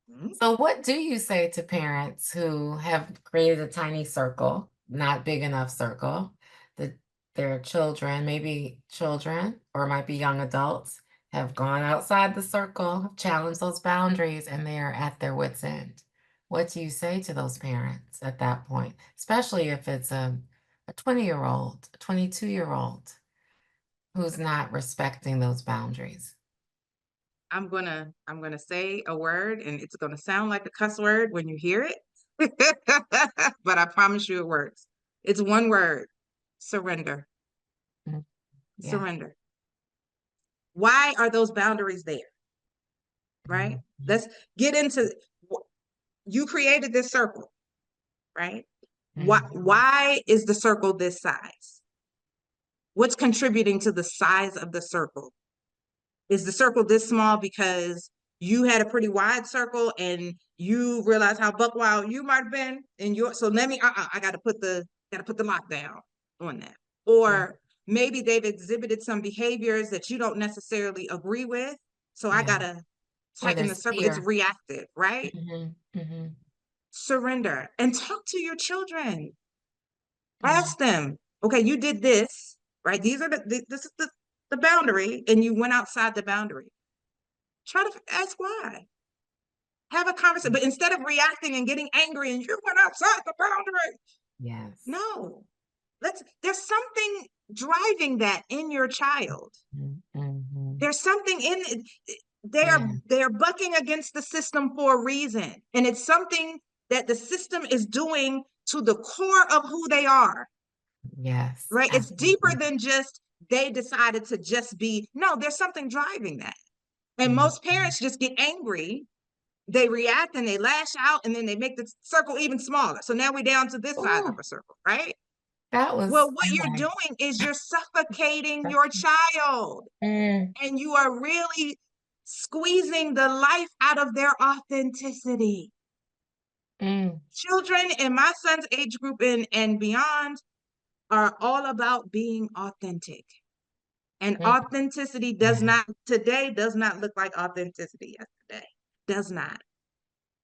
B: mm,
A: So, what do you say to parents who have created a tiny circle, not big enough circle, that their children, maybe children or might be young adults, have gone outside the circle, have challenged those boundaries, and they are at their wits' end? What do you say to those parents at that point, especially if it's a 20-year-old, a 22-year-old who's not respecting those boundaries?
B: I'm gonna say a word and it's gonna sound like a cuss word when you hear it. But I promise you it works. It's one word: surrender.
A: Mm, yeah.
B: Surrender. Why are those boundaries there? Right?
A: Mhm,
B: Let's get into, you created this circle, right?
A: mhm,
B: Why is the circle this size? What's contributing to the size of the circle? Is the circle this small because you had a pretty wide circle and you realize how buck wild you might have been in your, so let me, I gotta put the lockdown on that.
A: yeah.
B: Or maybe they've exhibited some behaviors that you don't necessarily agree with, so I
A: Yeah.
B: gotta
A: Or
B: tighten the
A: there's
B: circle. It's
A: fear.
B: reactive, right?
A: Mhm, mhm,
B: Surrender and talk to your children.
A: mm,
B: Ask them, okay, you did this, right? These are this is the boundary, and you went outside the boundary. Try to ask why. Have a conversation,
A: mm.
B: but instead of reacting and getting angry and you went outside the boundary,
A: Yes.
B: no. There's something driving that in your child.
A: Mhm, mhm.
B: There's something in it.
A: Yeah.
B: They're bucking against the system for a reason. And it's something that the system is doing to the core of who they are,
A: Yes,
B: right? It's deeper
A: absolutely.
B: than just they decided to just be, no, there's something driving that. And
A: Mhm.
B: most parents just get angry, they react and they lash out, and then they make the circle even smaller. So now we're down to this size of
A: Ooh,
B: a circle, right?
A: that was
B: Well, what you're
A: nice.
B: doing is you're suffocating your child
A: Mm,
B: and you are really squeezing the life out of their authenticity.
A: mm,
B: Children in my son's age group and beyond are all about being authentic. And
A: mm,
B: authenticity
A: yeah,
B: does not look like authenticity yesterday. Does not.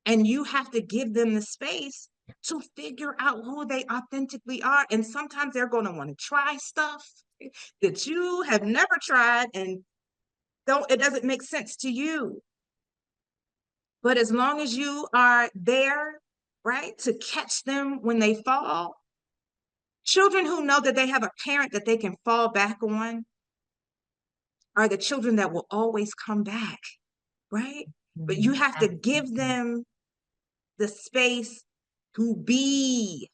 B: And you have to give them the space to figure out who they authentically are. And sometimes they're going to want to try stuff that you have never tried and don't, it doesn't make sense to you. But as long as you are there, right, to catch them when they fall, children who know that they have a parent that they can fall back on are the children that will always come back, right? But you
A: mhm,
B: have to give
A: absolutely.
B: them the space to be.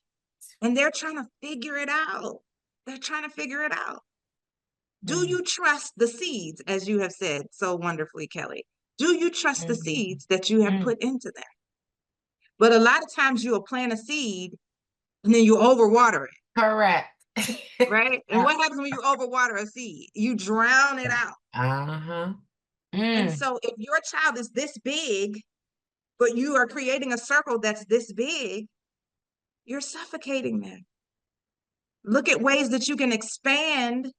B: And they're trying to figure it out. They're trying to figure it out. Do
A: Mm,
B: you trust the seeds, as you have said so wonderfully, Kelli? Do you trust the
A: mhm,
B: seeds that you have
A: mm,
B: put into them? But a lot of times you'll plant a seed and then you overwater it,
A: correct.
B: right? And what happens when you overwater a seed? You drown it out.
A: Uh-huh.
B: And
A: Mm,
B: so if your child is this big, but you are creating a circle that's this big, you're suffocating them. Look at ways that you can expand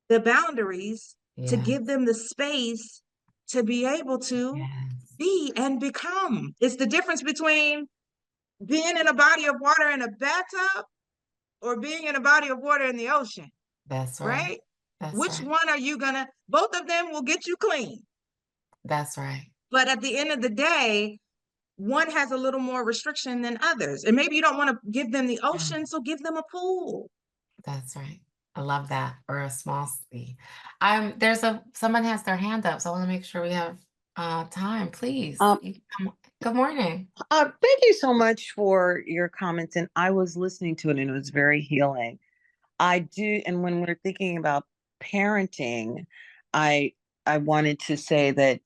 B: the boundaries to
A: yeah,
B: give them the space to be able to
A: yes,
B: be and become. It's the difference between being in a body of water in a bathtub or being in a body of water in the ocean,
A: that's right.
B: right?
A: That's
B: Which
A: right.
B: one are you gonna, both of them will get you clean.
A: That's right.
B: But at the end of the day, one has a little more restriction than others. And maybe you don't want to give them the
A: Mm,
B: ocean, so give them a pool.
A: that's right. I love that. Or a small C. Someone has their hand up, so I want to make sure we have time. Please.
C: Um,
A: Good morning.
C: Thank you so much for your comments. And I was listening to it and it was very healing. I do, and when we're thinking about parenting, I I wanted to say that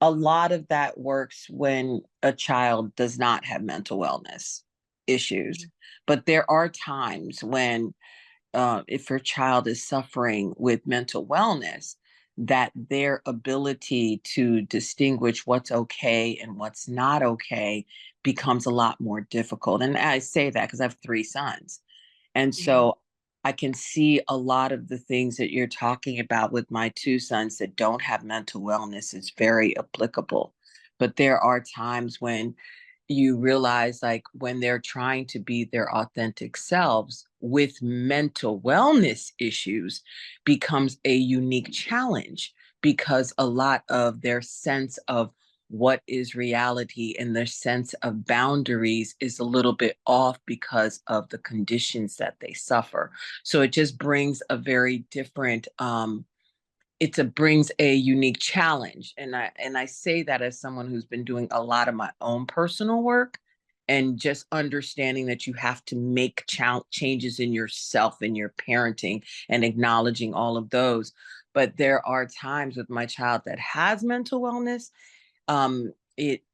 C: a lot of that works when a child does not have mental wellness issues.
A: Mhm.
C: But there are times when if your child is suffering with mental wellness, that their ability to distinguish what's okay and what's not okay becomes a lot more difficult. And I say that because I have three sons. And
A: Mhm.
C: so I can see a lot of the things that you're talking about with my two sons that don't have mental wellness is very applicable. But there are times when you realize, like, when they're trying to be their authentic selves with mental wellness issues becomes a unique challenge because a lot of their sense of what is reality and their sense of boundaries is a little bit off because of the conditions that they suffer. So it just brings a very different brings a unique challenge, and I say that as someone who's been doing a lot of my own personal work and just understanding that you have to make changes in yourself and your parenting and acknowledging all of those. But there are times with my child that has mental wellness,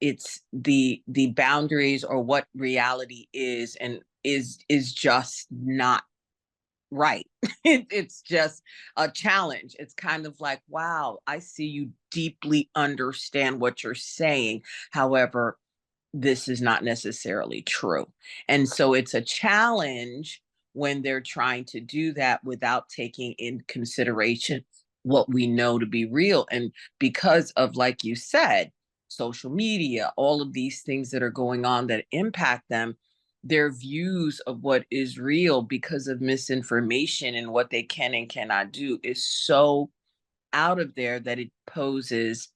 C: it's the boundaries or what reality is and is just not right. It's just a challenge. It's kind of like, wow, I see you deeply understand what you're saying. However, this is not necessarily true. And so it's a challenge when they're trying to do that without taking in consideration what we know to be real. And because of, like you said, social media, all of these things that are going on that impact them, their views of what is real because of misinformation and what they can and cannot do is so out of there that it poses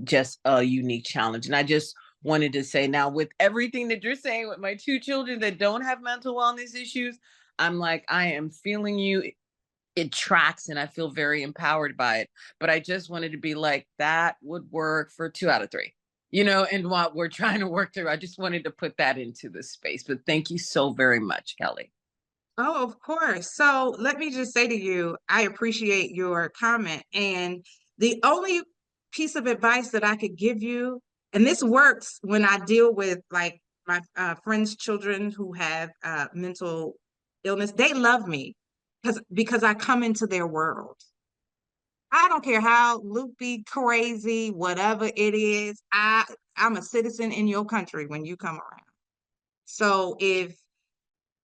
C: just a unique challenge. And I just wanted to say, now, with everything that you're saying with my two children that don't have mental wellness issues, I'm like, I am feeling you. It tracks and I feel very empowered by it. But I just wanted to be like, that would work for two out of three, and what we're trying to work through. I just wanted to put that into the space. But thank you so very much, Kelly.
B: Oh, of course. So let me just say to you, I appreciate your comment. And the only piece of advice that I could give you, and this works when I deal with like my friends' children who have mental illness, they love me because I come into their world. I don't care how loopy, crazy, whatever it is. I'm a citizen in your country when you come around. So if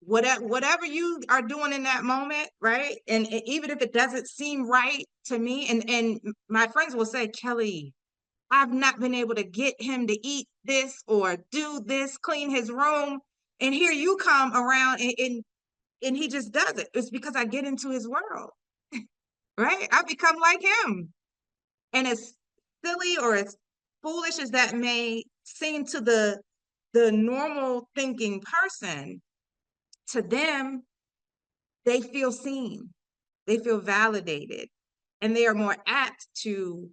B: whatever you are doing in that moment, right? And even if it doesn't seem right to me, and my friends will say, Kelly, I've not been able to get him to eat this or do this, clean his room, and here you come around and he just does it. It's because I get into his world, right? I become like him. And as silly or as foolish as that may seem to the normal thinking person, to them, they feel seen, they feel validated, and they are more apt to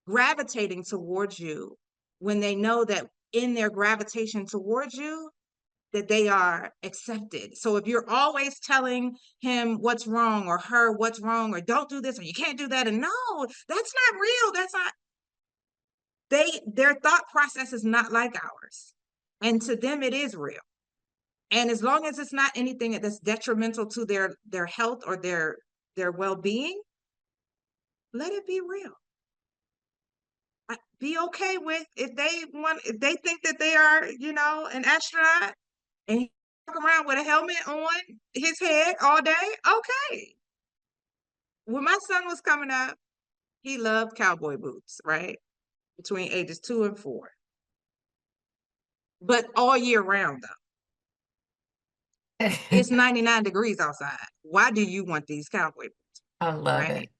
B: gravitating towards you when they know that in their gravitation towards you, that they are accepted. So if you're always telling him what's wrong or her what's wrong or don't do this or you can't do that, and no, that's not real. That's not their thought process is not like ours. And to them it is real. And as long as it's not anything that's detrimental to their health or their well-being, let it be real. Be okay with if they think that they are, an astronaut and he walk around with a helmet on his head all day. Okay. When my son was coming up, he loved cowboy boots, right? Between ages 2 and 4. But all year round though. It's 99 degrees outside. Why do you want these cowboy boots?
A: I love
B: Right?
A: it.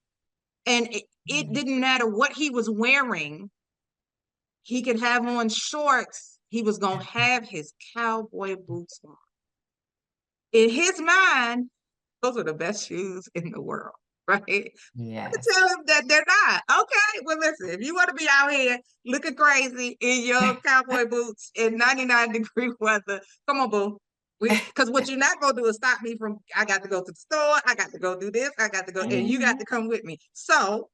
B: And it
A: Mhm.
B: didn't matter what he was wearing. He could have on shorts. He was going to have his cowboy boots on. In his mind, those are the best shoes in the world, right?
A: Yes.
B: Tell him that they're not. Okay, well, listen, if you want to be out here looking crazy in your cowboy boots in 99-degree weather, come on, boo. Because what you're not going to do is stop me from, I got to go to the store, I got to go do this, I got to go, and you got to come with me. So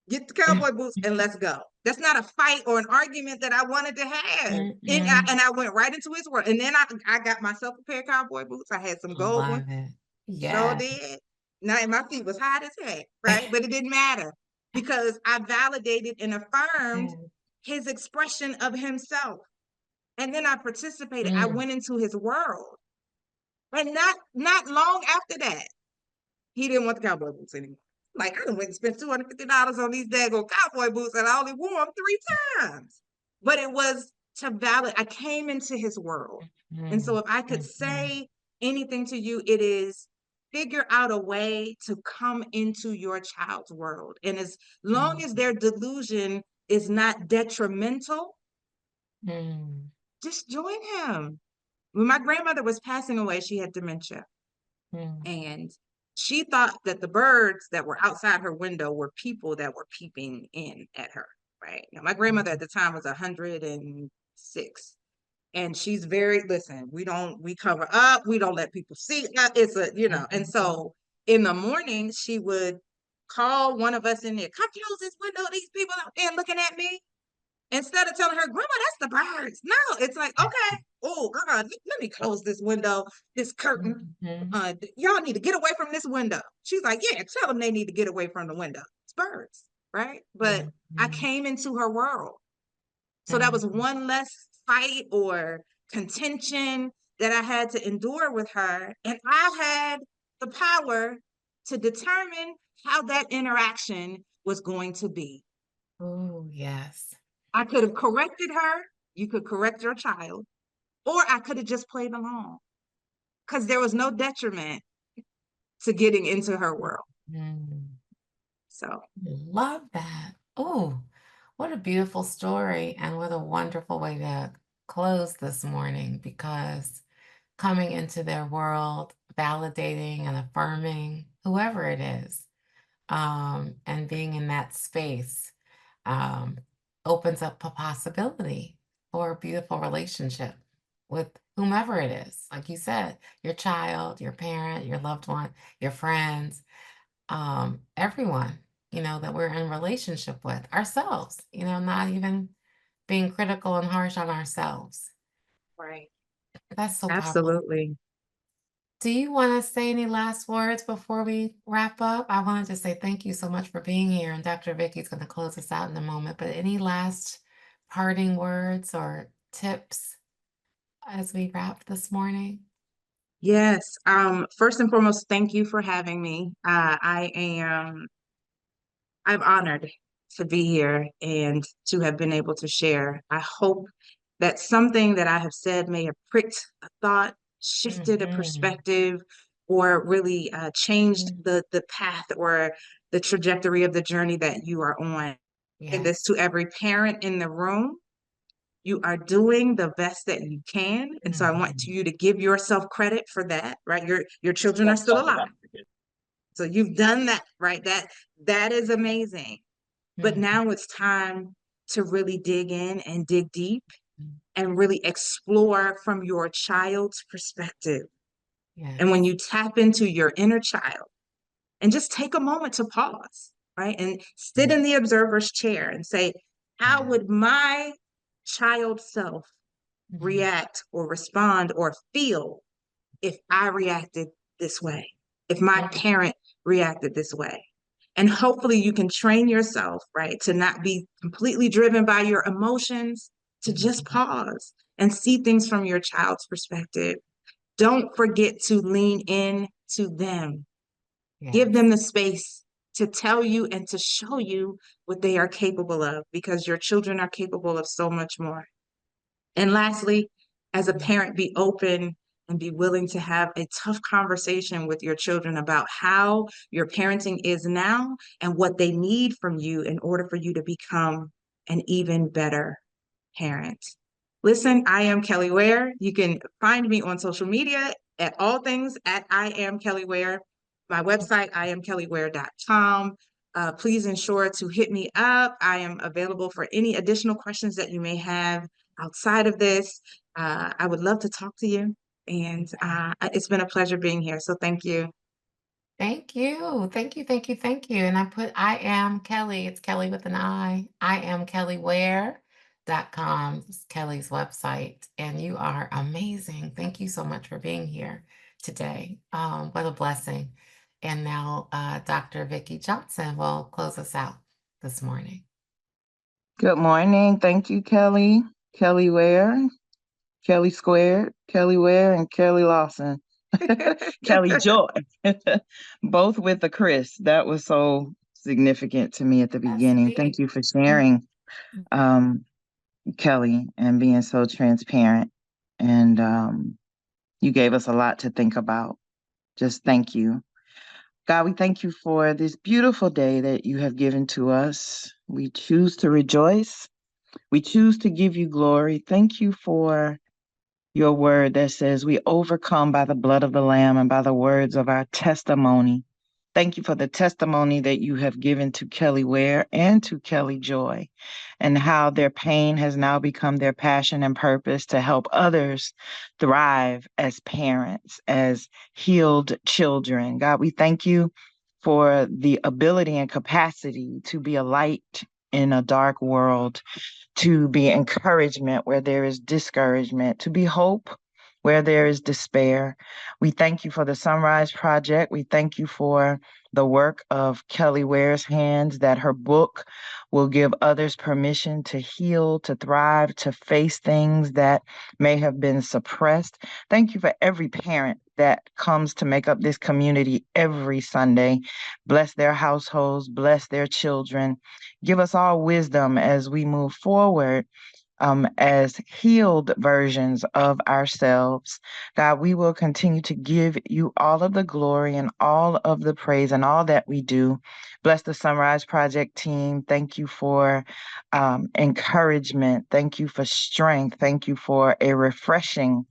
B: get the cowboy boots and let's go. That's not a fight or an argument that I wanted to have. And I went right into his world. And then I got myself a pair of cowboy boots. I had some gold ones.
A: Love it.
B: Sure
A: Yeah.
B: did. Now, and my feet was hot as heck, right? But it didn't matter because I validated and affirmed his expression of himself. And then I participated. I went into his world. And not long after that, he didn't want the cowboy boots anymore. Like, I done went and spent $250 on these daggone cowboy boots and I only wore them 3 times. But it was to validate. I came into his world. And so if I could say anything to you, it is figure out a way to come into your child's world. And as long as their delusion is not detrimental, just join him. When my grandmother was passing away, she had dementia. And she thought that the birds that were outside her window were people that were peeping in at her, right? Now, my grandmother at the time was 106. And she's very, listen, we cover up, we don't let people see. It's a, and so in the morning, she would call one of us in there, come close this window, these people out there looking at me. Instead of telling her, Grandma, that's the birds. No, it's like, okay, oh, let me close this window, this curtain. Y'all need to get away from this window. She's like, yeah, tell them they need to get away from the window. It's birds, right? But I came into her world. So that was one less fight or contention that I had to endure with her. And I had the power to determine how that interaction was going to be.
A: Oh, yes.
B: I could have corrected her. You could correct your child. Or I could have just played along. Because there was no detriment to getting into her world. So.
A: Love that. Oh, what a beautiful story and what a wonderful way to close this morning, because coming into their world, validating and affirming whoever it is, and being in that space opens up a possibility for a beautiful relationship with whomever it is. Like you said, your child, your parent, your loved one, your friends, everyone, that we're in relationship with, ourselves, not even being critical and harsh on ourselves.
B: Right.
A: That's so powerful.
B: Absolutely.
A: Do you want to say any last words before we wrap up? I wanted to say thank you so much for being here, and Dr. Vicky's going to close us out in a moment, but any last parting words or tips as we wrap this morning?
B: Yes. First and foremost, thank you for having me. I'm honored to be here and to have been able to share. I hope that something that I have said may have pricked a thought, shifted a perspective, or really changed the path or the trajectory of the journey that you are on.
A: Yeah.
B: This to every parent in the room. You are doing the best that you can. And so I want you to give yourself credit for that, right? Your children are still alive. So you've done that, right? That is amazing. But now it's time to really dig in and dig deep and really explore from your child's perspective.
A: Yeah.
B: And when you tap into your inner child and just take a moment to pause, right? And sit in the observer's chair and say, how would my child self react or respond or feel if I reacted this way, if my parent reacted this way? And hopefully you can train yourself, right, to not be completely driven by your emotions, to just pause and see things from your child's perspective. Don't forget to lean in to them.
A: Yes.
B: Give them the space to tell you and to show you what they are capable of, because your children are capable of so much more. And lastly, as a parent, be open and be willing to have a tough conversation with your children about how your parenting is now and what they need from you in order for you to become an even better parent. Listen, I am Kelli Ware. You can find me on social media at all things at I am Kelli Ware. my website, IamKelliWare.com. Please ensure to hit me up. I am available for any additional questions that you may have outside of this. I would love to talk to you. And it's been a pleasure being here. So thank you.
A: Thank you. Thank you. Thank you. Thank you. And I am Kelli. It's Kelli with an I am KelliWare.com. It's Kelli's website. And you are amazing. Thank you so much for being here today. What a blessing. And now Dr. Vicki Johnson will close us out this morning.
D: Good morning. Thank you, Kelli. Kelli Ware, Kelli Squared, Kelli Ware, and Kelli Lawson. Kelli Joy, both with a Chris. That was so significant to me at the beginning. Thank you for sharing, Kelli, and being so transparent. And you gave us a lot to think about. Just thank you. God, we thank you for this beautiful day that you have given to us. We choose to rejoice. We choose to give you glory. Thank you for your word that says we overcome by the blood of the Lamb and by the words of our testimony. Thank you for the testimony that you have given to Kelli Ware and to Kelli Joy, and how their pain has now become their passion and purpose to help others thrive as parents, as healed children. God, we thank you for the ability and capacity to be a light in a dark world, to be encouragement where there is discouragement, to be hope where there is despair. We thank you for the SonRise Project. We thank you for the work of Kelli Ware's hands, that her book will give others permission to heal, to thrive, to face things that may have been suppressed. Thank you for every parent that comes to make up this community every Sunday. Bless their households, bless their children. Give us all wisdom as we move forward as healed versions of ourselves. God, we will continue to give you all of the glory and all of the praise and all that we do. Bless the SonRise Project team. Thank you for encouragement. Thank you for strength. Thank you for a refreshing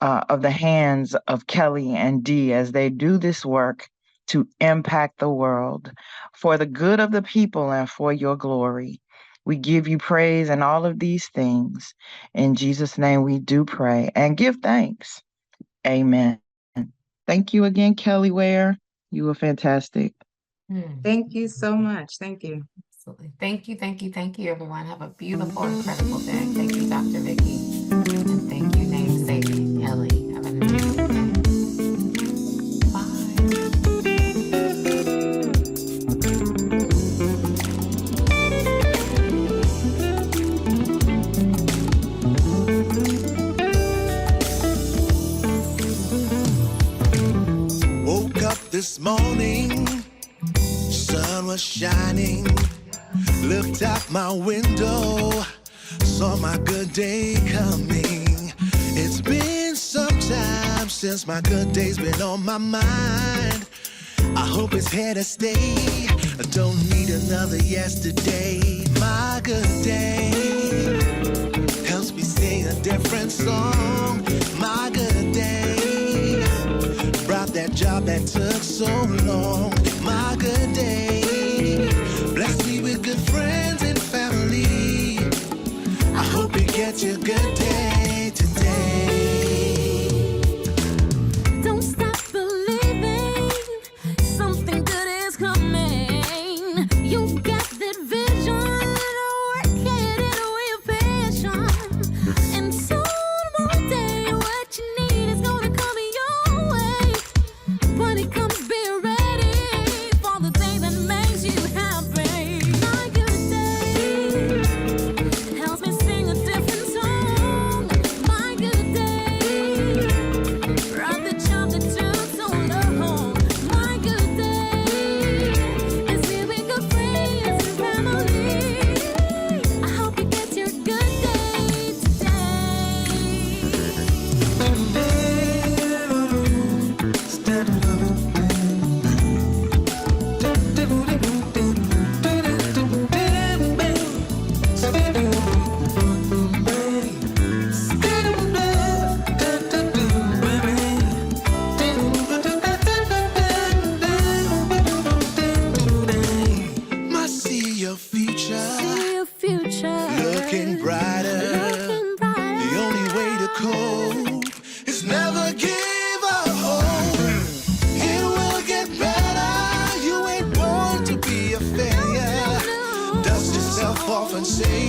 D: of the hands of Kelli and Dee as they do this work to impact the world for the good of the people and for your glory. We give you praise and all of these things. In Jesus' name we do pray and give thanks. Amen. Thank you again, Kelli Ware. You were fantastic.
B: Thank you so much. Thank you.
A: Absolutely. Thank you, thank you, thank you, everyone. Have a beautiful, incredible day. Thank you, Dr. Vicki. And thank you, namesake Kelli. Have an amazing day.
E: This morning, sun was shining, looked out my window, saw my good day coming. It's been some time since my good day's been on my mind. I hope it's here to stay, I don't need another yesterday. My good day helps me sing a different song. My good day brought that job that took so long. My good day blessed me with good friends and family. I hope you get your good day today.
F: Don't stop believing something good is coming. You got that vision, work it with passion. And soon one day what you need is gonna come your way. When it comes, be ready for the day that makes you happy. My good day helps me sing a different song. My good day brought the job that took so long. My good day is here with good friends and family. I hope you get your good day today.
E: often say